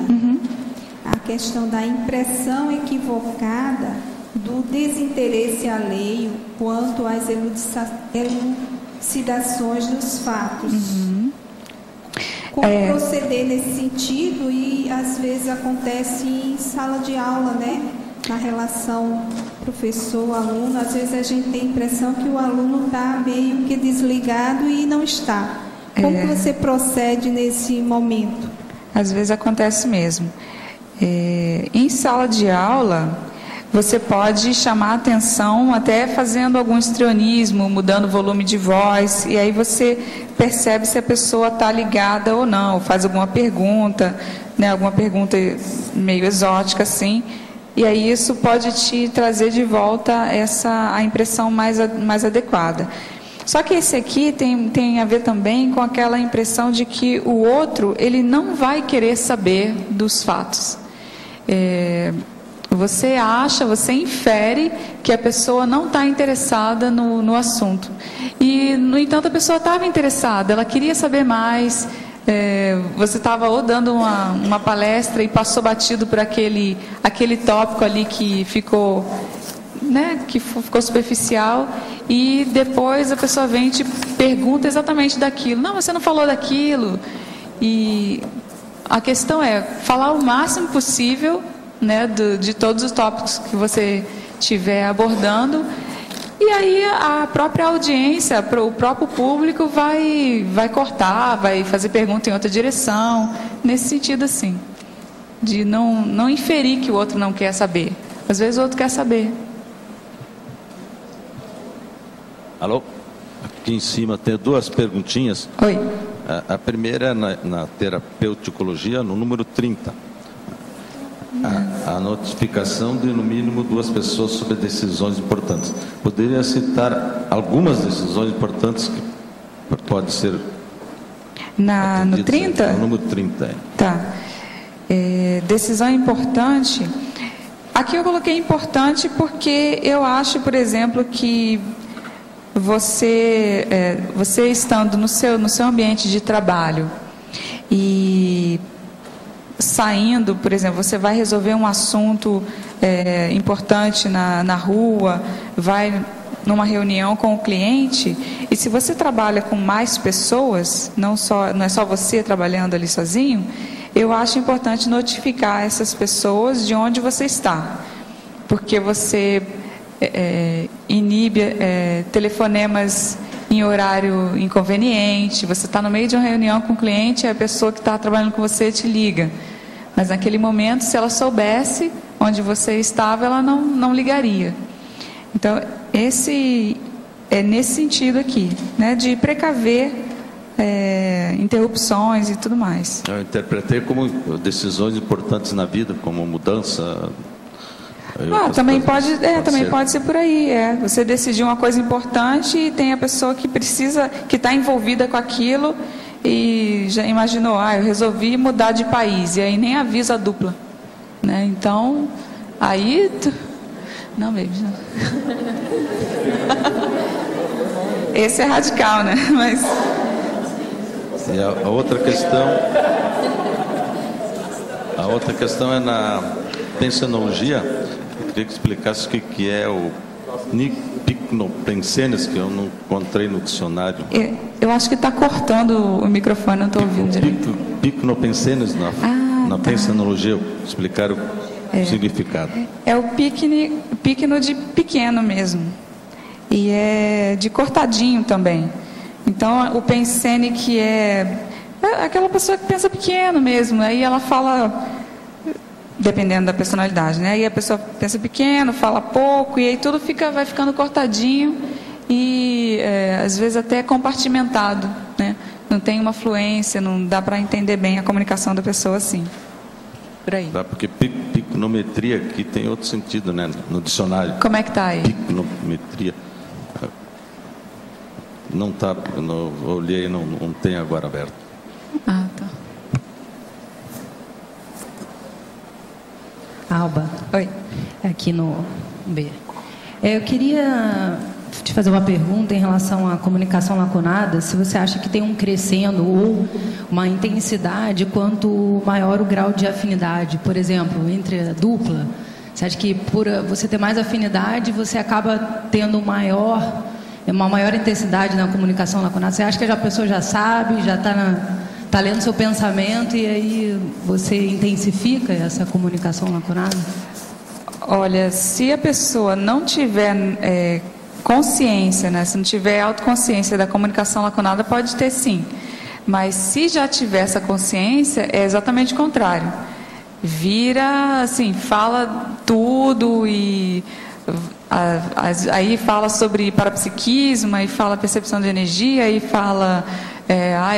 Speaker 10: a questão da impressão equivocada do desinteresse alheio quanto às elucidações dos fatos. Como proceder nesse sentido? E às vezes acontece em sala de aula, né? Na relação professor-aluno, às vezes a gente tem a impressão que o aluno está meio que desligado e não está. Como que você procede nesse momento?
Speaker 1: Às vezes acontece mesmo. Em sala de aula, você pode chamar a atenção até fazendo algum histrionismo, mudando o volume de voz, e aí você percebe se a pessoa está ligada ou não, faz alguma pergunta, né, alguma pergunta meio exótica assim, e aí isso pode te trazer de volta a impressão mais adequada. Só que esse aqui tem a ver também com aquela impressão de que o outro, ele não vai querer saber dos fatos. Você infere que a pessoa não está interessada no assunto. E, no entanto, a pessoa estava interessada, ela queria saber mais. Você estava ou dando uma palestra e passou batido por aquele tópico ali que ficou, né, que ficou superficial, e depois a pessoa vem e te pergunta exatamente daquilo. Não, você não falou daquilo. E a questão é falar o máximo possível, né, de todos os tópicos que você estiver abordando, e aí a própria audiência, o próprio público vai cortar, vai fazer pergunta em outra direção, nesse sentido assim, de não inferir que o outro não quer saber. Às vezes o outro quer saber.
Speaker 11: Alô? Aqui em cima tem duas perguntinhas.
Speaker 1: Oi.
Speaker 11: A primeira é na terapeuticologia, no número 30. A notificação de no mínimo 2 pessoas sobre decisões importantes. Poderia citar algumas decisões importantes que pode ser
Speaker 1: no 30?
Speaker 11: No número 30.
Speaker 1: Tá. Decisão importante. Aqui eu coloquei importante porque eu acho, por exemplo, que você estando no seu ambiente de trabalho e saindo, por exemplo, você vai resolver um assunto importante na rua, vai numa reunião com o cliente, e se você trabalha com mais pessoas, não é só você trabalhando ali sozinho, eu acho importante notificar essas pessoas de onde você está, porque você inibe telefonemas em horário inconveniente. Você está no meio de uma reunião com o cliente e a pessoa que está trabalhando com você te liga, mas naquele momento, se ela soubesse onde você estava, ela não ligaria. Então, esse é nesse sentido aqui, né, de precaver interrupções e tudo mais.
Speaker 11: Eu interpretei como decisões importantes na vida, como mudança.
Speaker 1: Também pode ser por aí. Você decidiu uma coisa importante e tem a pessoa que está envolvida com aquilo e já imaginou, eu resolvi mudar de país, e aí nem avisa a dupla, né? Então, aí não, baby, não. Esse é radical, né? Mas
Speaker 11: e a outra questão é na pensenologia. Eu queria que explicasse o que é o Pycnopensenes, que eu não encontrei no dicionário.
Speaker 1: Eu acho que está cortando o microfone, não estou ouvindo direito.
Speaker 11: Pycnopensenes na pensenologia, explicar o significado.
Speaker 1: É o picno de pequeno mesmo. e é de cortadinho também. Então, o pensene que é aquela pessoa que pensa pequeno mesmo, aí ela fala, dependendo da personalidade, né? Aí a pessoa pensa pequeno, fala pouco, e aí tudo vai ficando cortadinho e às vezes até compartimentado, né? Não tem uma fluência, não dá para entender bem a comunicação da pessoa assim. Por aí.
Speaker 11: Dá, porque picnometria aqui tem outro sentido, né? No dicionário.
Speaker 1: Como é que está aí?
Speaker 11: Picnometria. Não está, olhei, não tem agora aberto.
Speaker 1: Ah, tá.
Speaker 12: Alba.
Speaker 1: Oi.
Speaker 12: Aqui no B. Eu queria te fazer uma pergunta em relação à comunicação laconada, se você acha que tem um crescendo ou uma intensidade quanto maior o grau de afinidade, por exemplo, entre a dupla. Você acha que por você ter mais afinidade, você acaba tendo uma maior intensidade na comunicação laconada? Você acha que a pessoa já sabe, já está lendo seu pensamento e aí você intensifica essa comunicação laconada?
Speaker 1: Olha, se a pessoa não tiver consciência, né? Se não tiver autoconsciência da comunicação laconada, pode ter sim. Mas se já tiver essa consciência, é exatamente o contrário. Vira, assim, fala tudo e aí fala sobre parapsiquismo, aí fala percepção de energia, aí fala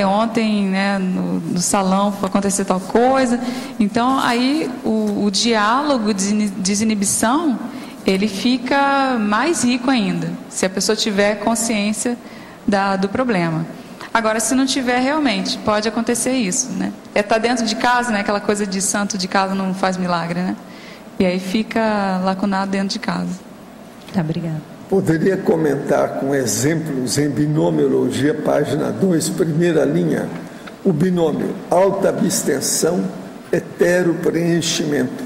Speaker 1: ontem, né, no salão aconteceu tal coisa. Então aí o diálogo de desinibição, ele fica mais rico ainda, se a pessoa tiver consciência do problema. Agora, se não tiver, realmente, pode acontecer isso, né? Tá dentro de casa, né? Aquela coisa de santo de casa não faz milagre, né? E aí fica lacunado dentro de casa.
Speaker 12: Tá, obrigada.
Speaker 2: Poderia comentar com exemplos em binomiologia, página 2, primeira linha, o binômio alta abstenção, hetero preenchimento.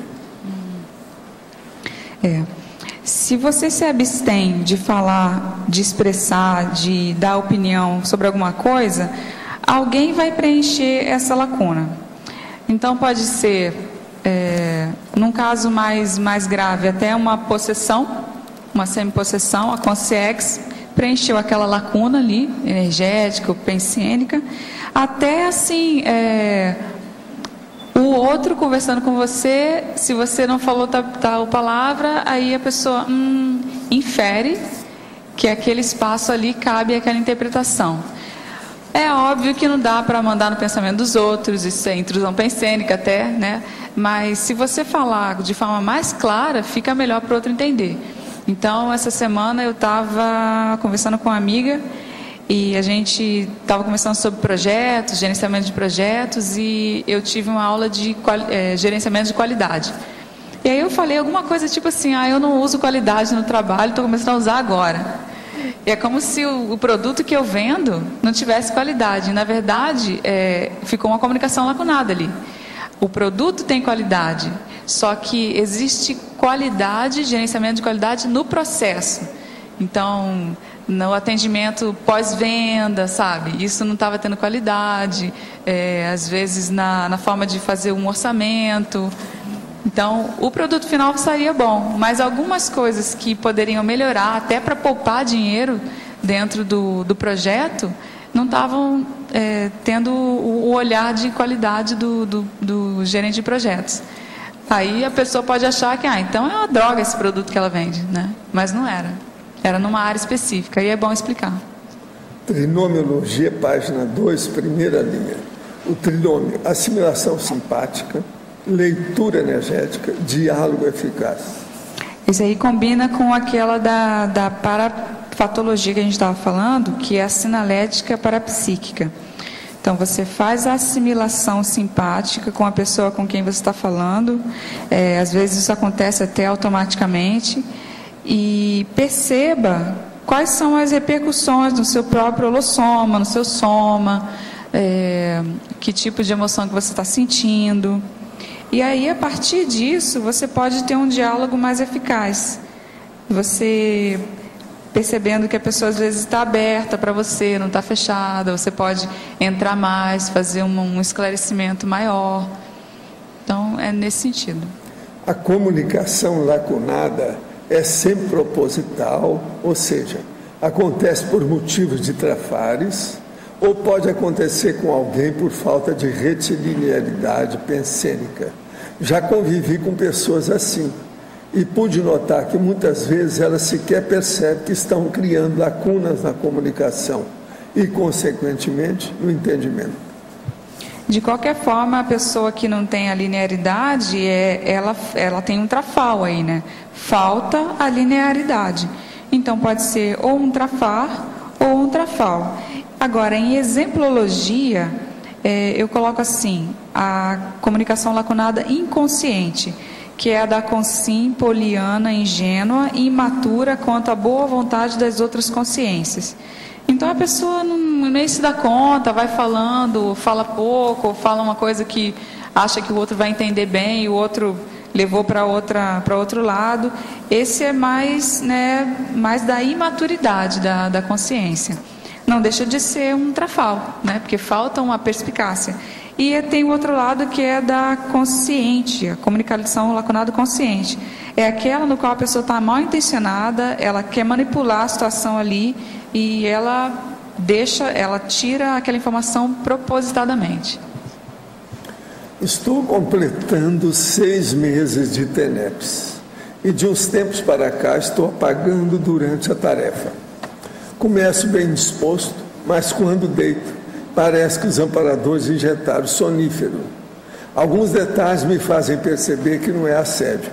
Speaker 1: Se você se abstém de falar, de expressar, de dar opinião sobre alguma coisa, alguém vai preencher essa lacuna. Então pode ser, num caso mais grave, até uma possessão, uma semipossessão, a consciex preencheu aquela lacuna ali, energética, pensênica, até assim, o outro conversando com você, se você não falou tal palavra, aí a pessoa infere que aquele espaço ali cabe àquela interpretação. É óbvio que não dá para mandar no pensamento dos outros, isso é intrusão pensênica até, né? Mas se você falar de forma mais clara, fica melhor para o outro entender. Então, essa semana eu estava conversando com uma amiga e a gente estava conversando sobre projetos, gerenciamento de projetos, e eu tive uma aula de gerenciamento de qualidade. E aí eu falei alguma coisa tipo assim, eu não uso qualidade no trabalho, estou começando a usar agora. E é como se o produto que eu vendo não tivesse qualidade. E, na verdade, ficou uma comunicação lacunada ali. O produto tem qualidade, só que existe qualidade, gerenciamento de qualidade no processo. Então, no atendimento pós-venda, sabe? Isso não estava tendo qualidade, às vezes na forma de fazer um orçamento. Então, o produto final sairia bom, mas algumas coisas que poderiam melhorar, até para poupar dinheiro dentro do projeto, não estavam tendo o olhar de qualidade do gerente de projetos. Aí a pessoa pode achar que, então é uma droga esse produto que ela vende, né? Mas não era. Era numa área específica, e é bom explicar.
Speaker 2: Trinomiologia, página 2, primeira linha. O trinômio, assimilação simpática, leitura energética, diálogo eficaz.
Speaker 1: Isso aí combina com aquela da parafatologia que a gente estava falando, que é a sinalética parapsíquica. Então, você faz a assimilação simpática com a pessoa com quem você está falando, às vezes isso acontece até automaticamente, e perceba quais são as repercussões no seu próprio holossoma, no seu soma, que tipo de emoção que você está sentindo. E aí, a partir disso, você pode ter um diálogo mais eficaz. Você percebendo que a pessoa às vezes está aberta para você, não está fechada, você pode entrar mais, fazer um esclarecimento maior. Então, é nesse sentido.
Speaker 2: A comunicação lacunada é sempre proposital, ou seja, Acontece por motivos de trafares, ou pode acontecer com alguém por falta de retilinearidade pensênica. Já convivi com pessoas assim e pude notar que muitas vezes elas sequer percebem que estão criando lacunas na comunicação e, consequentemente, no entendimento.
Speaker 1: De qualquer forma, a pessoa que não tem a linearidade, ela tem um trafal aí, né? Falta a linearidade. Então, pode ser ou um trafar ou um trafal. Agora, em exemplologia, eu coloco assim, a comunicação lacunada inconsciente, que é a da consim poliana, ingênua e imatura quanto à boa vontade das outras consciências. Então a pessoa nem se dá conta, vai falando, fala pouco, fala uma coisa que acha que o outro vai entender bem e o outro levou para outro lado. Esse é mais da imaturidade da consciência. Não deixa de ser um trafal, né? Porque falta uma perspicácia. E tem o outro lado que é da consciente, a comunicação lacunada consciente. É aquela no qual a pessoa está mal intencionada, ela quer manipular a situação ali e ela tira aquela informação propositadamente.
Speaker 2: Estou completando 6 meses de TENEPS e de uns tempos para cá estou apagando durante a tarefa. Começo bem disposto, mas quando deito, parece que os amparadores injetaram sonífero. Alguns detalhes me fazem perceber que não é assédio.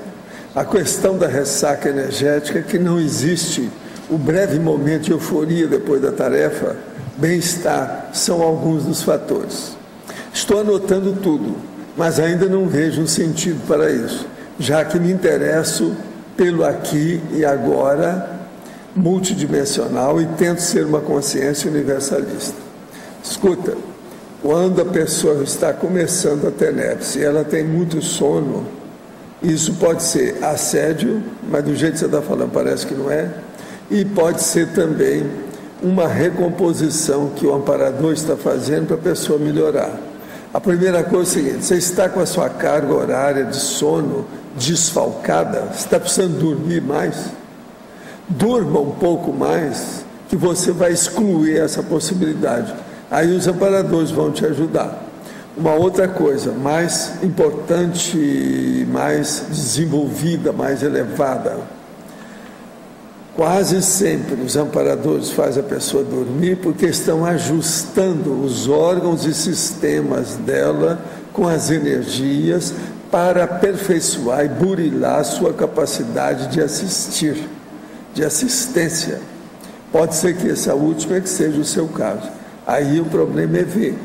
Speaker 2: A questão da ressaca energética, que não existe o breve momento de euforia depois da tarefa, bem-estar, são alguns dos fatores. Estou anotando tudo, mas ainda não vejo um sentido para isso, já que me interesso pelo aqui e agora multidimensional e tento ser uma consciência universalista. Escuta, quando a pessoa está começando a TENEPS e ela tem muito sono, isso pode ser assédio, mas do jeito que você está falando parece que não é, e pode ser também uma recomposição que o amparador está fazendo para a pessoa melhorar. A primeira coisa é o seguinte: você está com a sua carga horária de sono desfalcada, você está precisando dormir mais? Durma um pouco mais, que você vai excluir essa possibilidade. Aí os amparadores vão te ajudar. Uma outra coisa mais importante, mais desenvolvida, mais elevada. Quase sempre os amparadores fazem a pessoa dormir porque estão ajustando os órgãos e sistemas dela com as energias para aperfeiçoar e burilar a sua capacidade de assistir, de assistência. Pode ser que essa última que seja o seu caso. Aí o problema é ver,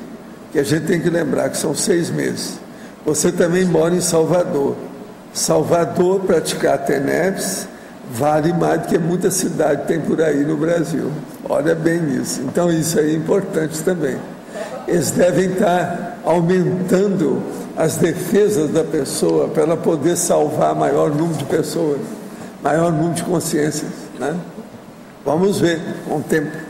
Speaker 2: que a gente tem que lembrar que são 6 meses. Você também mora em Salvador. Salvador, praticar TENEPS vale mais do que muita cidade tem por aí no Brasil. Olha bem nisso. Então isso aí é importante também. Eles devem estar aumentando as defesas da pessoa para ela poder salvar maior número de pessoas, maior número de consciências, né? Vamos ver com o tempo.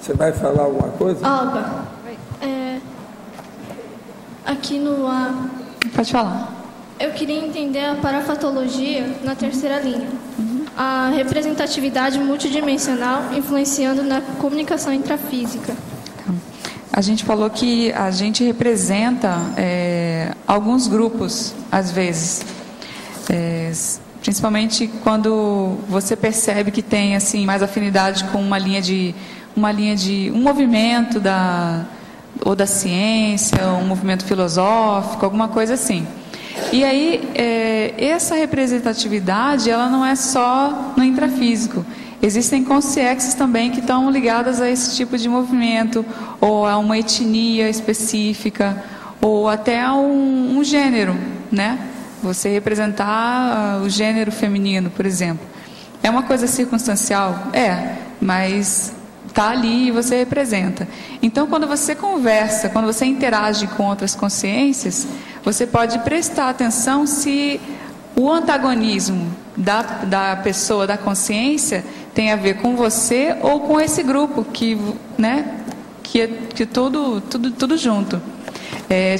Speaker 2: Você vai falar alguma coisa?
Speaker 13: Alba, aqui no A.
Speaker 1: Pode falar.
Speaker 13: Eu queria entender a parafatologia na terceira linha. A representatividade multidimensional influenciando na comunicação intrafísica.
Speaker 1: A gente falou que a gente representa alguns grupos, às vezes. Principalmente quando você percebe que tem assim mais afinidade com uma linha de um movimento da ciência, um movimento filosófico, alguma coisa assim. E aí, essa representatividade, ela não é só no intrafísico. Existem consciências também que estão ligadas a esse tipo de movimento, ou a uma etnia específica, ou até a um gênero, né? Você representar o gênero feminino, por exemplo. É uma coisa circunstancial? Mas está ali e você representa. Então, quando você conversa, quando você interage com outras consciências, você pode prestar atenção se o antagonismo da pessoa, da consciência, tem a ver com você ou com esse grupo que tudo junto.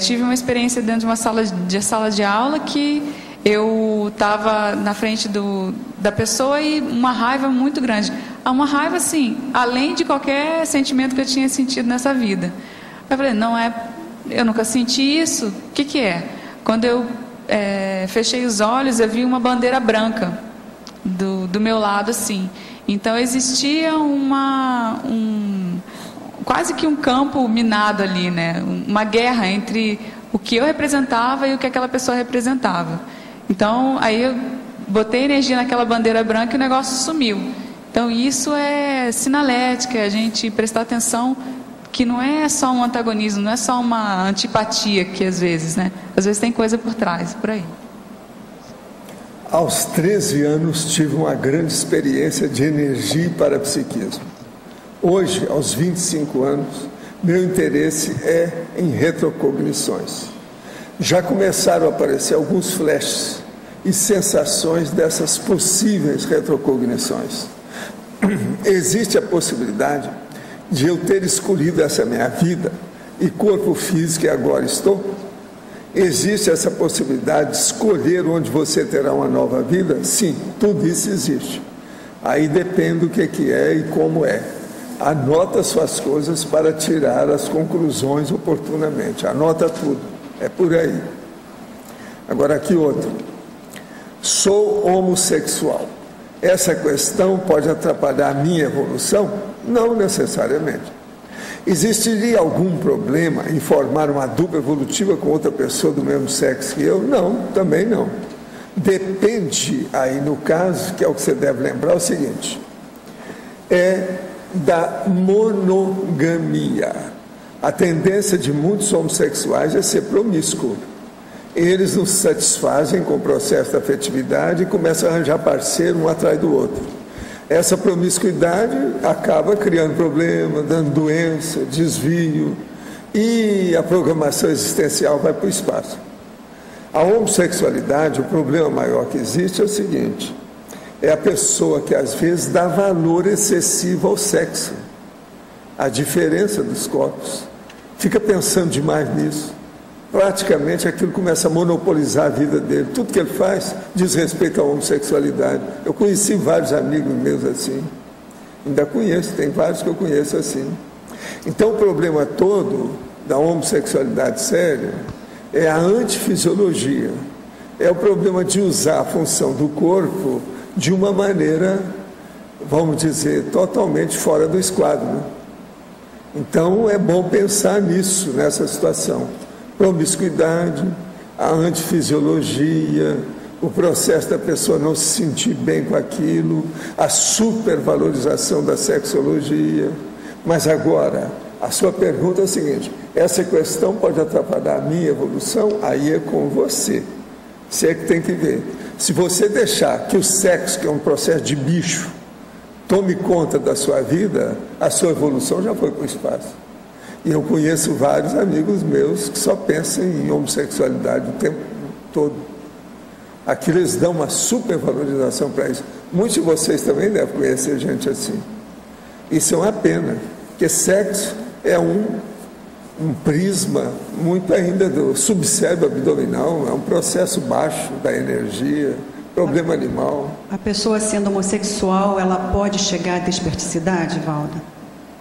Speaker 1: tive uma experiência dentro de uma sala de aula que eu estava na frente da pessoa e uma raiva muito grande. Uma raiva, assim, além de qualquer sentimento que eu tinha sentido nessa vida. Eu falei, eu nunca senti isso. O que é? Quando eu fechei os olhos, eu vi uma bandeira branca do meu lado, assim. Então, existia quase que um campo minado ali, né? Uma guerra entre o que eu representava e o que aquela pessoa representava. Então, aí eu botei energia naquela bandeira branca e o negócio sumiu. Então, isso é sinalética, a gente prestar atenção que não é só um antagonismo, não é só uma antipatia que às vezes, né? Às vezes tem coisa por trás, por aí.
Speaker 2: Aos 13 anos, tive uma grande experiência de energia e parapsiquismo. Hoje, aos 25 anos, meu interesse é em retrocognições. Já começaram a aparecer alguns flashes e sensações dessas possíveis retrocognições. Existe a possibilidade de eu ter escolhido essa minha vida e corpo físico que agora estou? Existe essa possibilidade de escolher onde você terá uma nova vida? Sim, tudo isso existe. Aí depende do que é e como é. Anota suas coisas para tirar as conclusões oportunamente. Anota tudo. É por aí. Agora aqui outro. Sou homossexual. Essa questão pode atrapalhar a minha evolução? Não necessariamente. Existiria algum problema em formar uma dupla evolutiva com outra pessoa do mesmo sexo que eu? Não, também não. Depende aí no caso, que é o que você deve lembrar, é o seguinte, da monogamia. A tendência de muitos homossexuais é ser promíscuo. Eles não se satisfazem com o processo da afetividade e começam a arranjar parceiro um atrás do outro. Essa promiscuidade acaba criando problema, dando doença, desvio, e a programação existencial vai para o espaço. A homossexualidade, o problema maior que existe é o seguinte, é a pessoa que às vezes dá valor excessivo ao sexo, a diferença dos corpos, fica pensando demais nisso. Praticamente aquilo começa a monopolizar a vida dele. Tudo que ele faz diz respeito à homossexualidade. Eu conheci vários amigos meus assim. Ainda conheço, tem vários que eu conheço assim. Então o problema todo da homossexualidade séria é a antifisiologia. É o problema de usar a função do corpo de uma maneira, vamos dizer, totalmente fora do esquadro, né? Então é bom pensar nisso, nessa situação. Promiscuidade, a antifisiologia, o processo da pessoa não se sentir bem com aquilo, a supervalorização da sexologia. Mas agora, a sua pergunta é a seguinte, essa questão pode atrapalhar a minha evolução? Aí é com você. Você é que tem que ver. Se você deixar que o sexo, que é um processo de bicho, tome conta da sua vida, a sua evolução já foi para o espaço. E eu conheço vários amigos meus que só pensam em homossexualidade o tempo todo. Aquilo eles dão uma supervalorização para isso. Muitos de vocês também devem conhecer gente assim. Isso é uma pena, porque sexo é um prisma muito ainda do subcérebro abdominal, é um processo baixo da energia, problema animal.
Speaker 14: A pessoa sendo homossexual, ela pode chegar à desperticidade, Valda?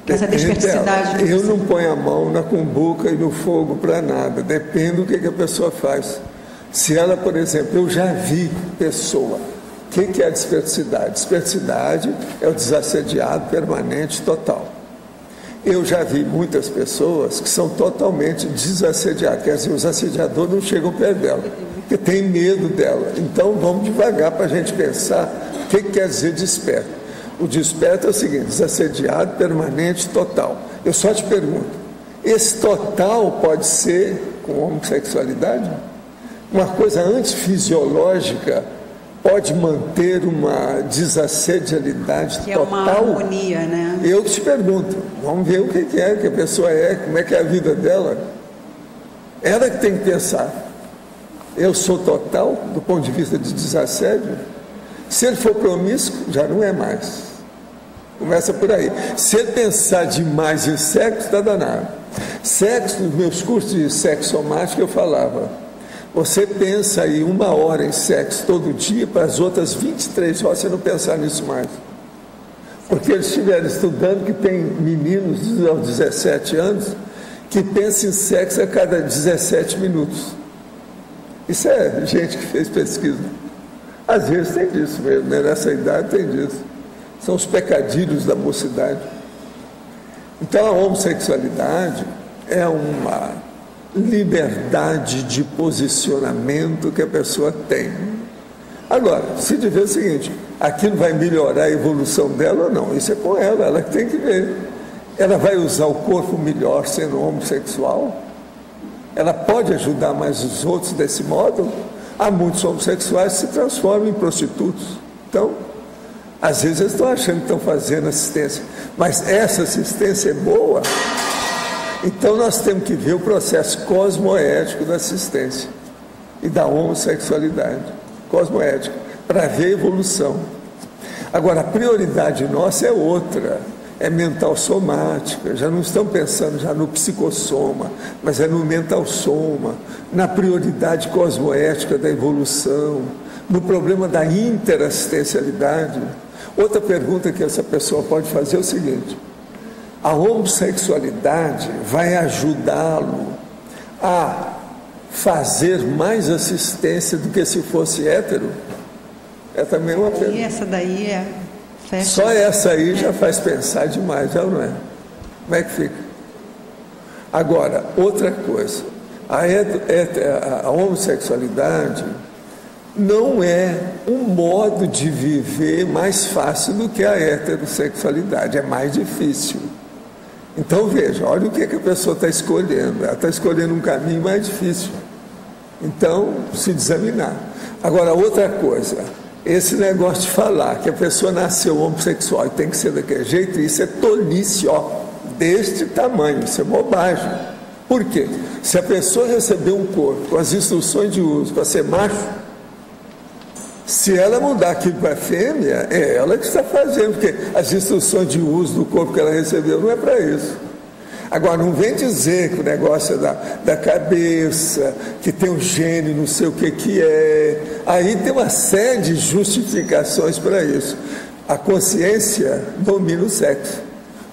Speaker 14: Essa desperticidade.
Speaker 2: Eu não ponho a mão na cumbuca e no fogo para nada, depende do que a pessoa faz. Se ela, por exemplo, eu já vi pessoa, o que é a desperticidade? Desperticidade é o desassediado permanente total. Eu já vi muitas pessoas que são totalmente desassediadas, quer dizer, os assediadores não chegam perto dela, porque tem medo dela. Então vamos devagar para a gente pensar o que quer dizer desperto. O desperto é o seguinte, desassediado, permanente, total. Eu só te pergunto, esse total pode ser com homossexualidade? Uma coisa antifisiológica pode manter uma desassedialidade
Speaker 14: que
Speaker 2: total?
Speaker 14: É uma harmonia, né?
Speaker 2: Eu te pergunto, vamos ver o que é que a pessoa é, como é que é a vida dela. Ela que tem que pensar, eu sou total do ponto de vista de desassédio? Se ele for promíscuo, já não é mais. Começa por aí. Se ele pensar demais em sexo, está danado. Sexo, nos meus cursos de sexomática eu falava, você pensa aí 1 hora em sexo todo dia, para as outras 23 horas você não pensar nisso mais. Porque eles estiveram estudando que tem meninos aos 17 anos que pensam em sexo a cada 17 minutos. Isso é gente que fez pesquisa. Às vezes tem disso mesmo, né? Nessa idade tem disso. São os pecadilhos da mocidade. Então a homossexualidade é uma liberdade de posicionamento que a pessoa tem. Agora, se de ver o seguinte, aquilo vai melhorar a evolução dela ou não, isso é com ela que tem que ver. Ela vai usar o corpo melhor sendo homossexual? Ela pode ajudar mais os outros desse modo? Há muitos homossexuais que se transformam em prostitutos. Então, às vezes eles estão achando que estão fazendo assistência, mas essa assistência é boa. Então nós temos que ver o processo cosmoético da assistência e da homossexualidade, cosmoética, para ver a evolução. Agora, a prioridade nossa é outra, é mental somática, já não estão pensando já no psicossoma, mas é no mental soma, na prioridade cosmoética da evolução, no problema da interassistencialidade. Outra pergunta que essa pessoa pode fazer é o seguinte: a homossexualidade vai ajudá-lo a fazer mais assistência do que se fosse hétero? É também uma pergunta.
Speaker 14: E essa daí é... Fecha.
Speaker 2: Só essa aí já faz pensar demais, já não é? Como é que fica? Agora, outra coisa, a homossexualidade não é um modo de viver mais fácil do que a heterossexualidade, é mais difícil. Então veja, olha o que a pessoa está escolhendo, ela está escolhendo um caminho mais difícil. Então, se examinar. Agora, outra coisa, esse negócio de falar que a pessoa nasceu homossexual e tem que ser daquele jeito, isso é tolice, deste tamanho, isso é bobagem. Por quê? Se a pessoa receber um corpo com as instruções de uso para ser macho, se ela mudar aquilo para fêmea, é ela que está fazendo, porque as instruções de uso do corpo que ela recebeu não é para isso. Agora, não vem dizer que o negócio é da cabeça, que tem um gene, não sei o que é. Aí tem uma série de justificações para isso. A consciência domina o sexo.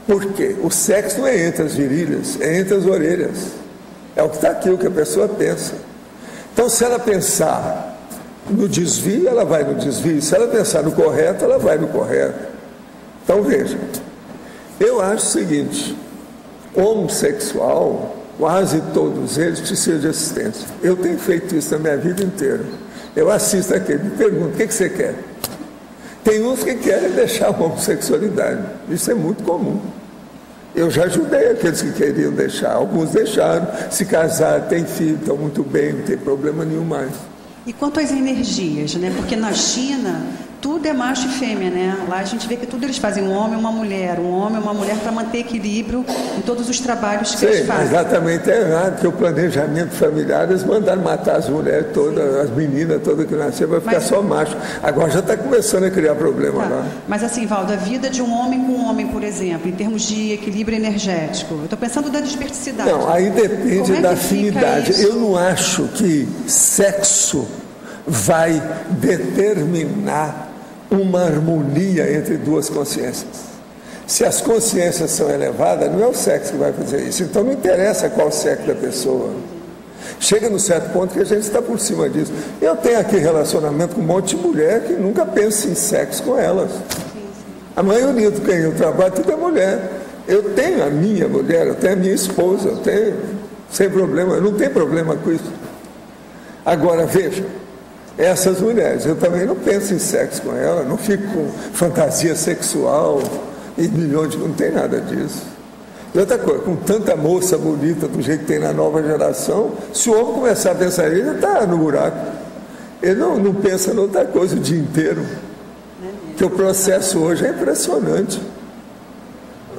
Speaker 2: Por quê? O sexo não é entre as virilhas, é entre as orelhas. É o que está aqui, o que a pessoa pensa. Então, se ela pensar no desvio, ela vai no desvio. Se ela pensar no correto, ela vai no correto. Então, veja, eu acho o seguinte: homossexual, quase todos eles precisam de assistência. Eu tenho feito isso na minha vida inteira. Eu assisto aquele, me pergunto, o que você quer? Tem uns que querem deixar a homossexualidade. Isso é muito comum. Eu já ajudei aqueles que queriam deixar. Alguns deixaram, se casaram, têm filho, estão muito bem, não tem problema nenhum mais.
Speaker 14: E quanto às energias, né? Porque na China tudo é macho e fêmea, né? Lá a gente vê que tudo eles fazem, um homem e uma mulher, para manter equilíbrio em todos os trabalhos que eles fazem. Exatamente, é errado, porque o planejamento familiar, eles mandaram matar as mulheres todas, as meninas todas que nasceram, vai ficar só macho. Agora já está começando a criar problema lá. Mas assim, Valdo, a vida de um homem com um homem, por exemplo, em termos de equilíbrio energético, eu estou pensando da desperticidade. Não, aí depende da afinidade. Eu não acho que sexo vai determinar uma harmonia entre duas consciências. Se as consciências são elevadas, não é o sexo que vai fazer isso. Então não interessa qual o sexo da pessoa. Chega num certo ponto que a gente está por cima disso. Eu tenho aqui relacionamento com um monte de mulher que nunca pensa em sexo com elas. A maioria do quem eu trabalho, tudo é mulher. Eu tenho a minha mulher, eu tenho a minha esposa, eu tenho, sem problema, eu não tenho problema com isso. Agora, veja, essas mulheres, eu também não penso em sexo com ela, não fico com fantasia sexual e milhões de... não tem nada disso. E outra coisa, com tanta moça bonita do jeito que tem na nova geração, se o homem começar a pensar, ele está no buraco. Ele não pensa em outra coisa o dia inteiro. Porque o processo hoje é impressionante.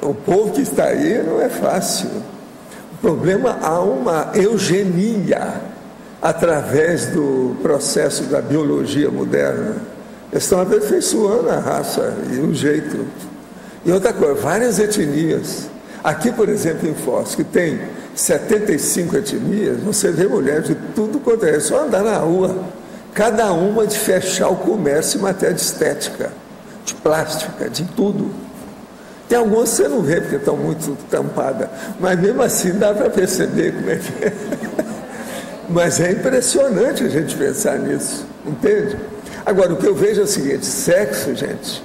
Speaker 14: O povo que está aí não é fácil. O problema, há uma eugenia através do processo da biologia moderna. Eles estão aperfeiçoando a raça e o jeito. E outra coisa, várias etnias.
Speaker 2: Aqui, por exemplo, em Foz, que tem 75 etnias, você vê mulheres de tudo quanto é só andar na rua, cada uma de fechar o comércio em matéria de estética, de plástica, de tudo. Tem algumas que você não vê porque estão muito tampadas, mas mesmo assim dá para perceber como é que é. Mas é impressionante a gente pensar nisso, entende? Agora, o que eu vejo é o seguinte: sexo, gente,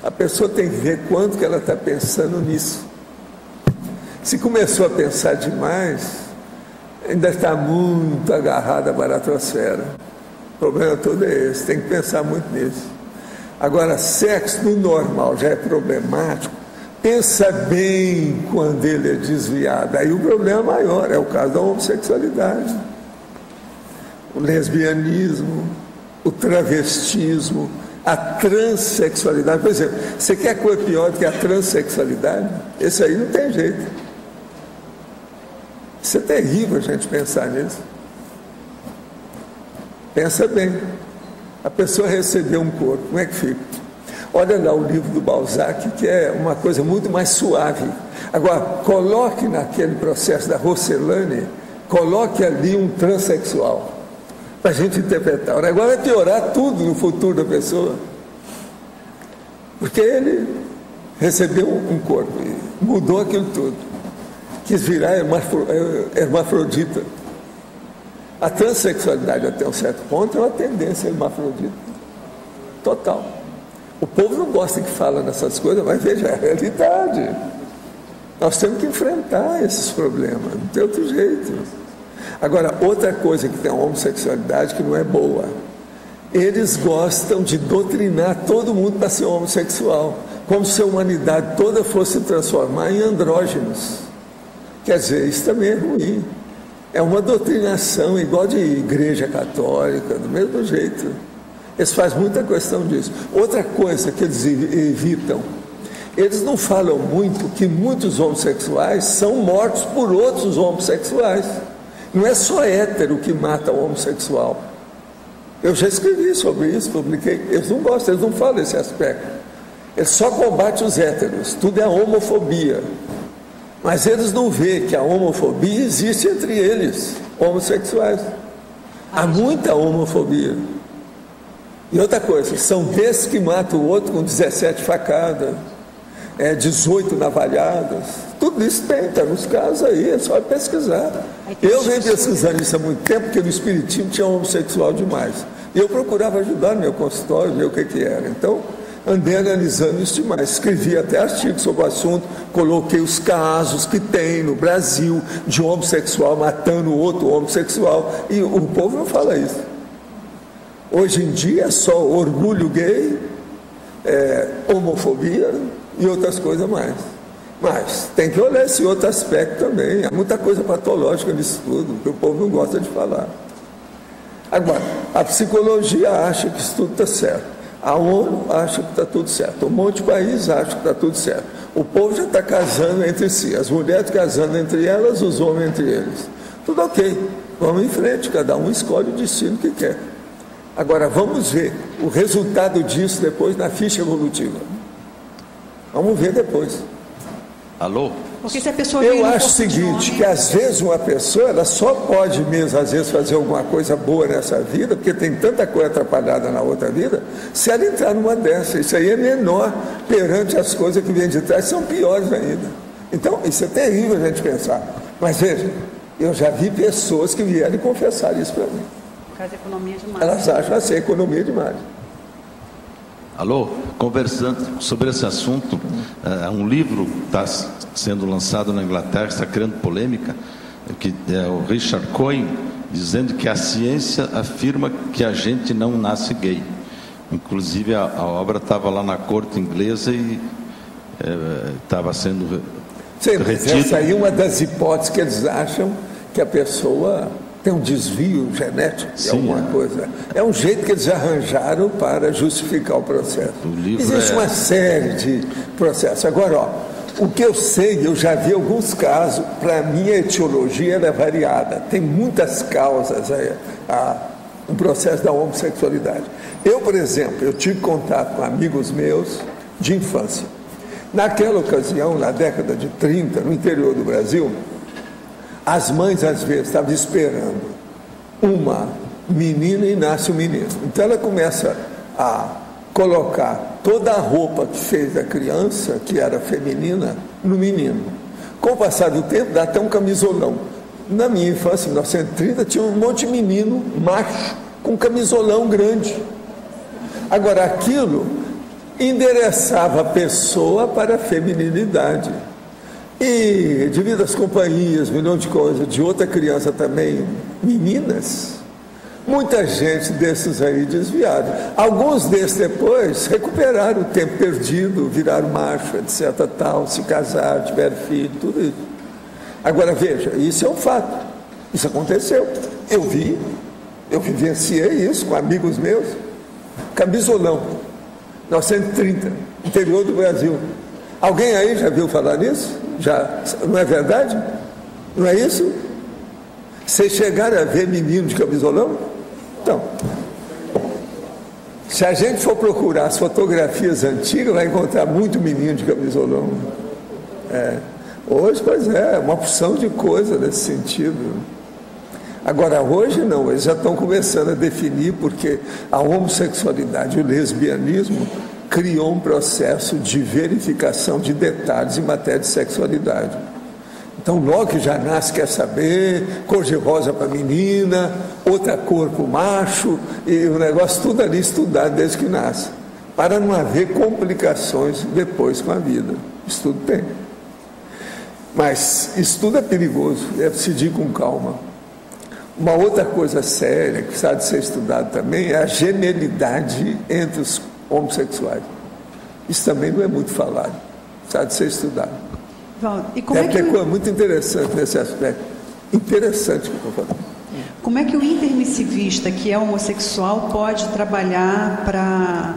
Speaker 2: a pessoa tem que ver quanto que ela está pensando nisso. Se começou a pensar demais, ainda está muito agarrada à baratrosfera. O problema todo é esse, tem que pensar muito nisso. Agora, sexo no normal já é problemático, pensa bem quando ele é desviado. Aí o problema maior é o caso da homossexualidade, o lesbianismo, o travestismo, a transexualidade. Por exemplo, você quer coisa pior do que a transexualidade? Esse aí não tem jeito. Isso é terrível a gente pensar nisso. Pensa bem. A pessoa recebeu um corpo, como é que fica? Olha lá o livro do Balzac, que é uma coisa muito mais suave. Agora, coloque naquele processo da Rossellini, coloque ali um transexual, para a gente interpretar. Agora vai piorar tudo no futuro da pessoa, porque ele recebeu um corpo e mudou aquilo tudo, quis virar hermafrodita. A transexualidade, até um certo ponto, é uma tendência hermafrodita total. O povo não gosta que fala nessas coisas, mas veja, é a realidade. Nós temos que enfrentar esses problemas, não tem outro jeito. Agora, outra coisa que tem a homossexualidade que não é boa, eles gostam de doutrinar todo mundo para ser homossexual, como se a humanidade toda fosse se transformar em andrógenos. Quer dizer, isso também é ruim. É uma doutrinação igual de igreja católica, do mesmo jeito. Eles fazem muita questão disso. Outra coisa que eles evitam, eles não falam muito que muitos homossexuais são mortos por outros homossexuais. Não é só hétero que mata o homossexual. Eu já escrevi sobre isso, publiquei. Eles não gostam, eles não falam esse aspecto. Eles só combatem os héteros, tudo é homofobia. Mas eles não veem que a homofobia existe entre eles, homossexuais. Há muita homofobia. E outra coisa, são desses que matam o outro com 17 facadas, 18 navalhadas. Tudo isso tem, está nos casos aí, é só pesquisar. Eu venho pesquisando isso há muito tempo, porque no Espiritismo tinha homossexual demais. E eu procurava ajudar no meu consultório, ver o que era. Então, andei analisando isso demais. Escrevi até artigos sobre o assunto, coloquei os casos que tem no Brasil de homossexual matando outro homossexual. E o povo não fala isso. Hoje em dia é só orgulho gay, homofobia e outras coisas mais. Mas tem que olhar esse outro aspecto também. Há muita coisa patológica nisso tudo, que o povo não gosta de falar. Agora, a psicologia acha que isso tudo está certo. A ONU acha que está tudo certo. Um monte de país acha que está tudo certo. O povo já está casando entre si. As mulheres casando entre elas, os homens entre eles. Tudo ok. Vamos em frente, cada um escolhe o destino que quer. Agora, vamos ver o resultado disso depois na ficha evolutiva. Vamos ver depois.
Speaker 11: Alô?
Speaker 14: Porque se a pessoa
Speaker 2: eu acho o seguinte, que às vezes uma pessoa, ela só pode mesmo, às vezes, fazer alguma coisa boa nessa vida, porque tem tanta coisa atrapalhada na outra vida, se ela entrar numa dessa. Isso aí é menor perante as coisas que vêm de trás, são piores ainda. Então, isso é terrível a gente pensar. Mas veja, eu já vi pessoas que vieram confessar isso para mim.
Speaker 14: Faz economia demais.
Speaker 2: Elas acham assim, economia demais.
Speaker 11: Alô? Conversando sobre esse assunto, um livro está sendo lançado na Inglaterra, está criando polêmica, que é o Richard Cohen, dizendo que a ciência afirma que a gente não nasce gay. Inclusive a obra estava lá na corte inglesa e estava sendo retida.
Speaker 2: Essa aí é uma das hipóteses que eles acham que a pessoa tem um desvio genético de alguma coisa. É um jeito que eles arranjaram para justificar o processo. Existe uma série de processos. Agora, ó, o que eu sei, eu já vi alguns casos, para mim a etiologia é variada. Tem muitas causas no processo da homossexualidade. Eu, por exemplo, eu tive contato com amigos meus de infância. Naquela ocasião, na década de 30, no interior do Brasil, as mães, às vezes, estavam esperando uma menina e nasce um menino. Então, ela começa a colocar toda a roupa que fez a criança, que era feminina, no menino. Com o passar do tempo, dá até um camisolão. Na minha infância, em 1930, tinha um monte de menino macho com camisolão grande. Agora, aquilo endereçava a pessoa para a feminilidade. E devido às companhias, milhão de coisas, de outra criança também, meninas, muita gente desses aí desviaram. Alguns desses depois recuperaram o tempo perdido, viraram macho, etc, tal, se casaram, tiveram filho, tudo isso. Agora veja, isso é um fato, isso aconteceu. Eu vivenciei isso com amigos meus. Camisolão, 1930, interior do Brasil. Alguém aí já viu falar nisso? Já, não é verdade? Não é isso? Vocês chegaram a ver menino de camisolão? Então, se a gente for procurar as fotografias antigas, vai encontrar muito menino de camisolão. Hoje, pois é, uma opção de coisa nesse sentido. Agora, hoje não, eles já estão começando a definir, porque a homossexualidade e o lesbianismo criou um processo de verificação de detalhes em matéria de sexualidade. Então, logo que já nasce, quer saber, cor de rosa para menina, outra cor para o macho, e o negócio tudo ali estudado desde que nasce, para não haver complicações depois com a vida. Isso tudo tem. Mas isso tudo é perigoso, deve se decidir com calma. Uma outra coisa séria, que precisa de ser estudado também, é a genialidade entre os homossexuais. Isso também não é muito falado, precisa de ser estudado.
Speaker 14: E como
Speaker 2: ter coisa muito interessante nesse aspecto. Interessante o que eu estou falando.
Speaker 14: Como é que o intermissivista, que é homossexual, pode trabalhar para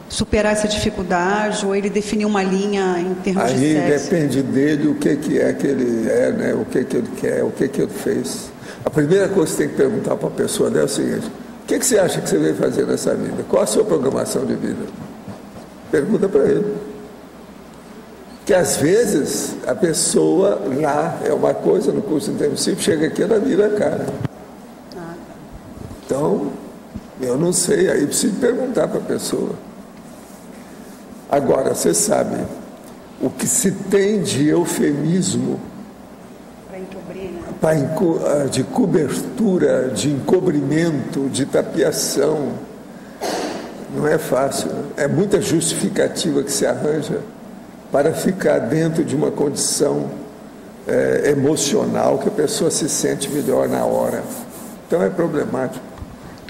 Speaker 14: superar essa dificuldade, ou ele definir uma linha em termos de sexo? Aí
Speaker 2: depende dele o que é que ele é, né? O que ele quer, o que ele fez. A primeira coisa que você tem que perguntar para a pessoa é o seguinte: o que você acha que você veio fazer nessa vida? Qual a sua programação de vida? Pergunta para ele. Que às vezes a pessoa lá é uma coisa, no curso intermissivo, chega aqui, ela vira a cara. Então, eu não sei, aí preciso perguntar para a pessoa. Agora, você sabe, o que se tem de eufemismo, de cobertura, de encobrimento, de tapiação, não é fácil, né? É muita justificativa que se arranja para ficar dentro de uma condição emocional que a pessoa se sente melhor na hora. Então é problemático.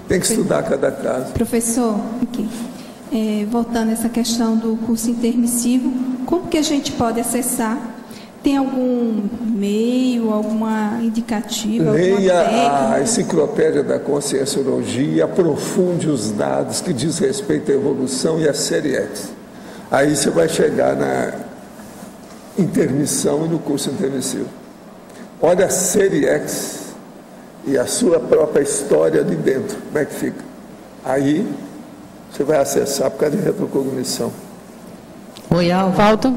Speaker 2: Tem que estudar cada caso.
Speaker 10: Professor, aqui, voltando a essa questão do curso intermissivo, como que a gente pode acessar? Tem algum meio, alguma indicativa?
Speaker 2: Leia a Enciclopédia da Conscienciologia e aprofunde os dados que diz respeito à evolução e à série X. Aí você vai chegar na intermissão e no curso intermissivo. Olha a série X e a sua própria história ali dentro, como é que fica. Aí você vai acessar por causa de retrocognição.
Speaker 15: Oi, Alva. Falta.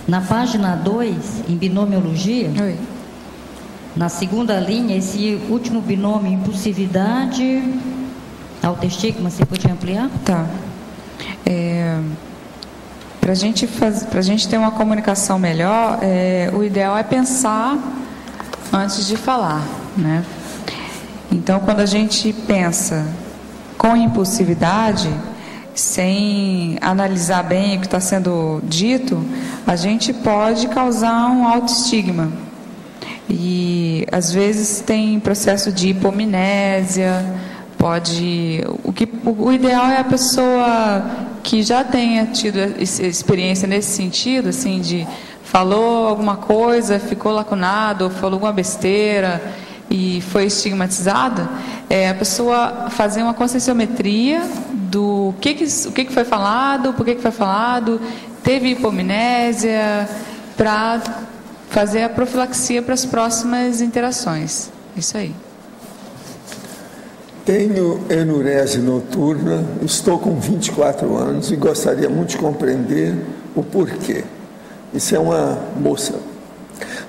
Speaker 15: Na página 2, em binomiologia, oi, na segunda linha, esse último binômio, impulsividade, autoestigma, você podia ampliar?
Speaker 1: Tá. Para a gente ter uma comunicação melhor, o ideal é pensar antes de falar, né? Então, quando a gente pensa com impulsividade, sem analisar bem o que está sendo dito, a gente pode causar um autoestigma. E às vezes tem processo de hipomnésia, o ideal é a pessoa que já tenha tido experiência nesse sentido, assim, de falou alguma coisa, ficou lacunado, falou alguma besteira e foi estigmatizada, a pessoa fazer uma conscienciometria do que foi falado, por que foi falado, teve hipomnésia, para fazer a profilaxia para as próximas interações. Isso aí.
Speaker 2: Tenho enurese noturna, estou com 24 anos e gostaria muito de compreender o porquê. Isso é uma moça.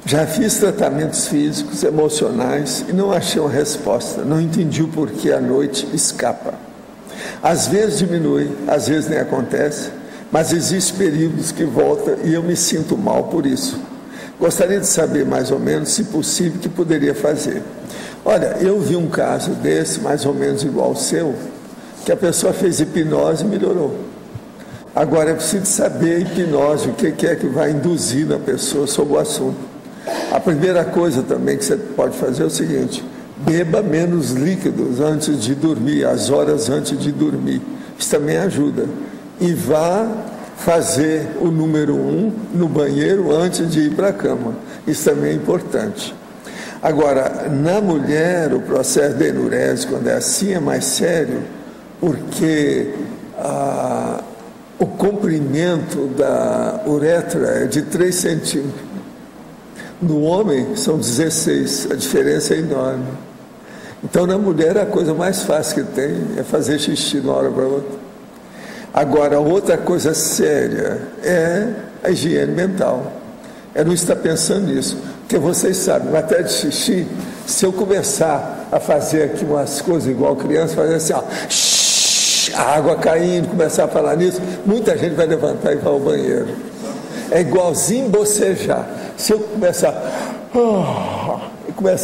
Speaker 2: Já fiz tratamentos físicos, emocionais e não achei uma resposta. Não entendi o porquê a noite escapa. Às vezes diminui, às vezes nem acontece, mas existem períodos que volta e eu me sinto mal por isso. Gostaria de saber mais ou menos, se possível, o que poderia fazer. Olha, eu vi um caso desse, mais ou menos igual ao seu, que a pessoa fez hipnose e melhorou. Agora é preciso saber a hipnose, o que é que vai induzir na pessoa sobre o assunto. A primeira coisa também que você pode fazer é o seguinte: beba menos líquidos antes de dormir, as horas antes de dormir. Isso também ajuda. E vá fazer o número 1 no banheiro antes de ir para a cama. Isso também é importante. Agora, na mulher, o processo de enurese, quando é assim, é mais sério, porque o comprimento da uretra é de 3 centímetros. No homem, são 16, a diferença é enorme. Então, na mulher, a coisa mais fácil que tem é fazer xixi de uma hora para outra. Agora, outra coisa séria é a higiene mental. É não estar pensando nisso. Porque vocês sabem, matéria de xixi, se eu começar a fazer aqui umas coisas igual criança, fazer assim, ó, a água caindo, começar a falar nisso, muita gente vai levantar e vai ao banheiro. É igualzinho bocejar. Se eu começar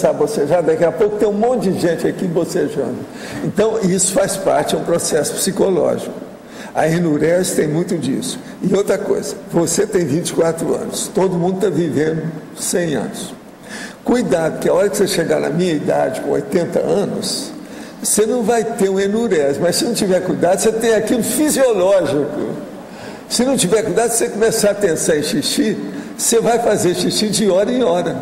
Speaker 2: a bocejar, daqui a pouco tem um monte de gente aqui bocejando. Então, isso faz parte, é um processo psicológico. A enurese tem muito disso. E outra coisa, você tem 24 anos, todo mundo está vivendo 100 anos. Cuidado, que a hora que você chegar na minha idade, com 80 anos, você não vai ter um enurese, mas se não tiver cuidado, você tem aquilo fisiológico. Se não tiver cuidado, se você começar a pensar em xixi, você vai fazer xixi de hora em hora.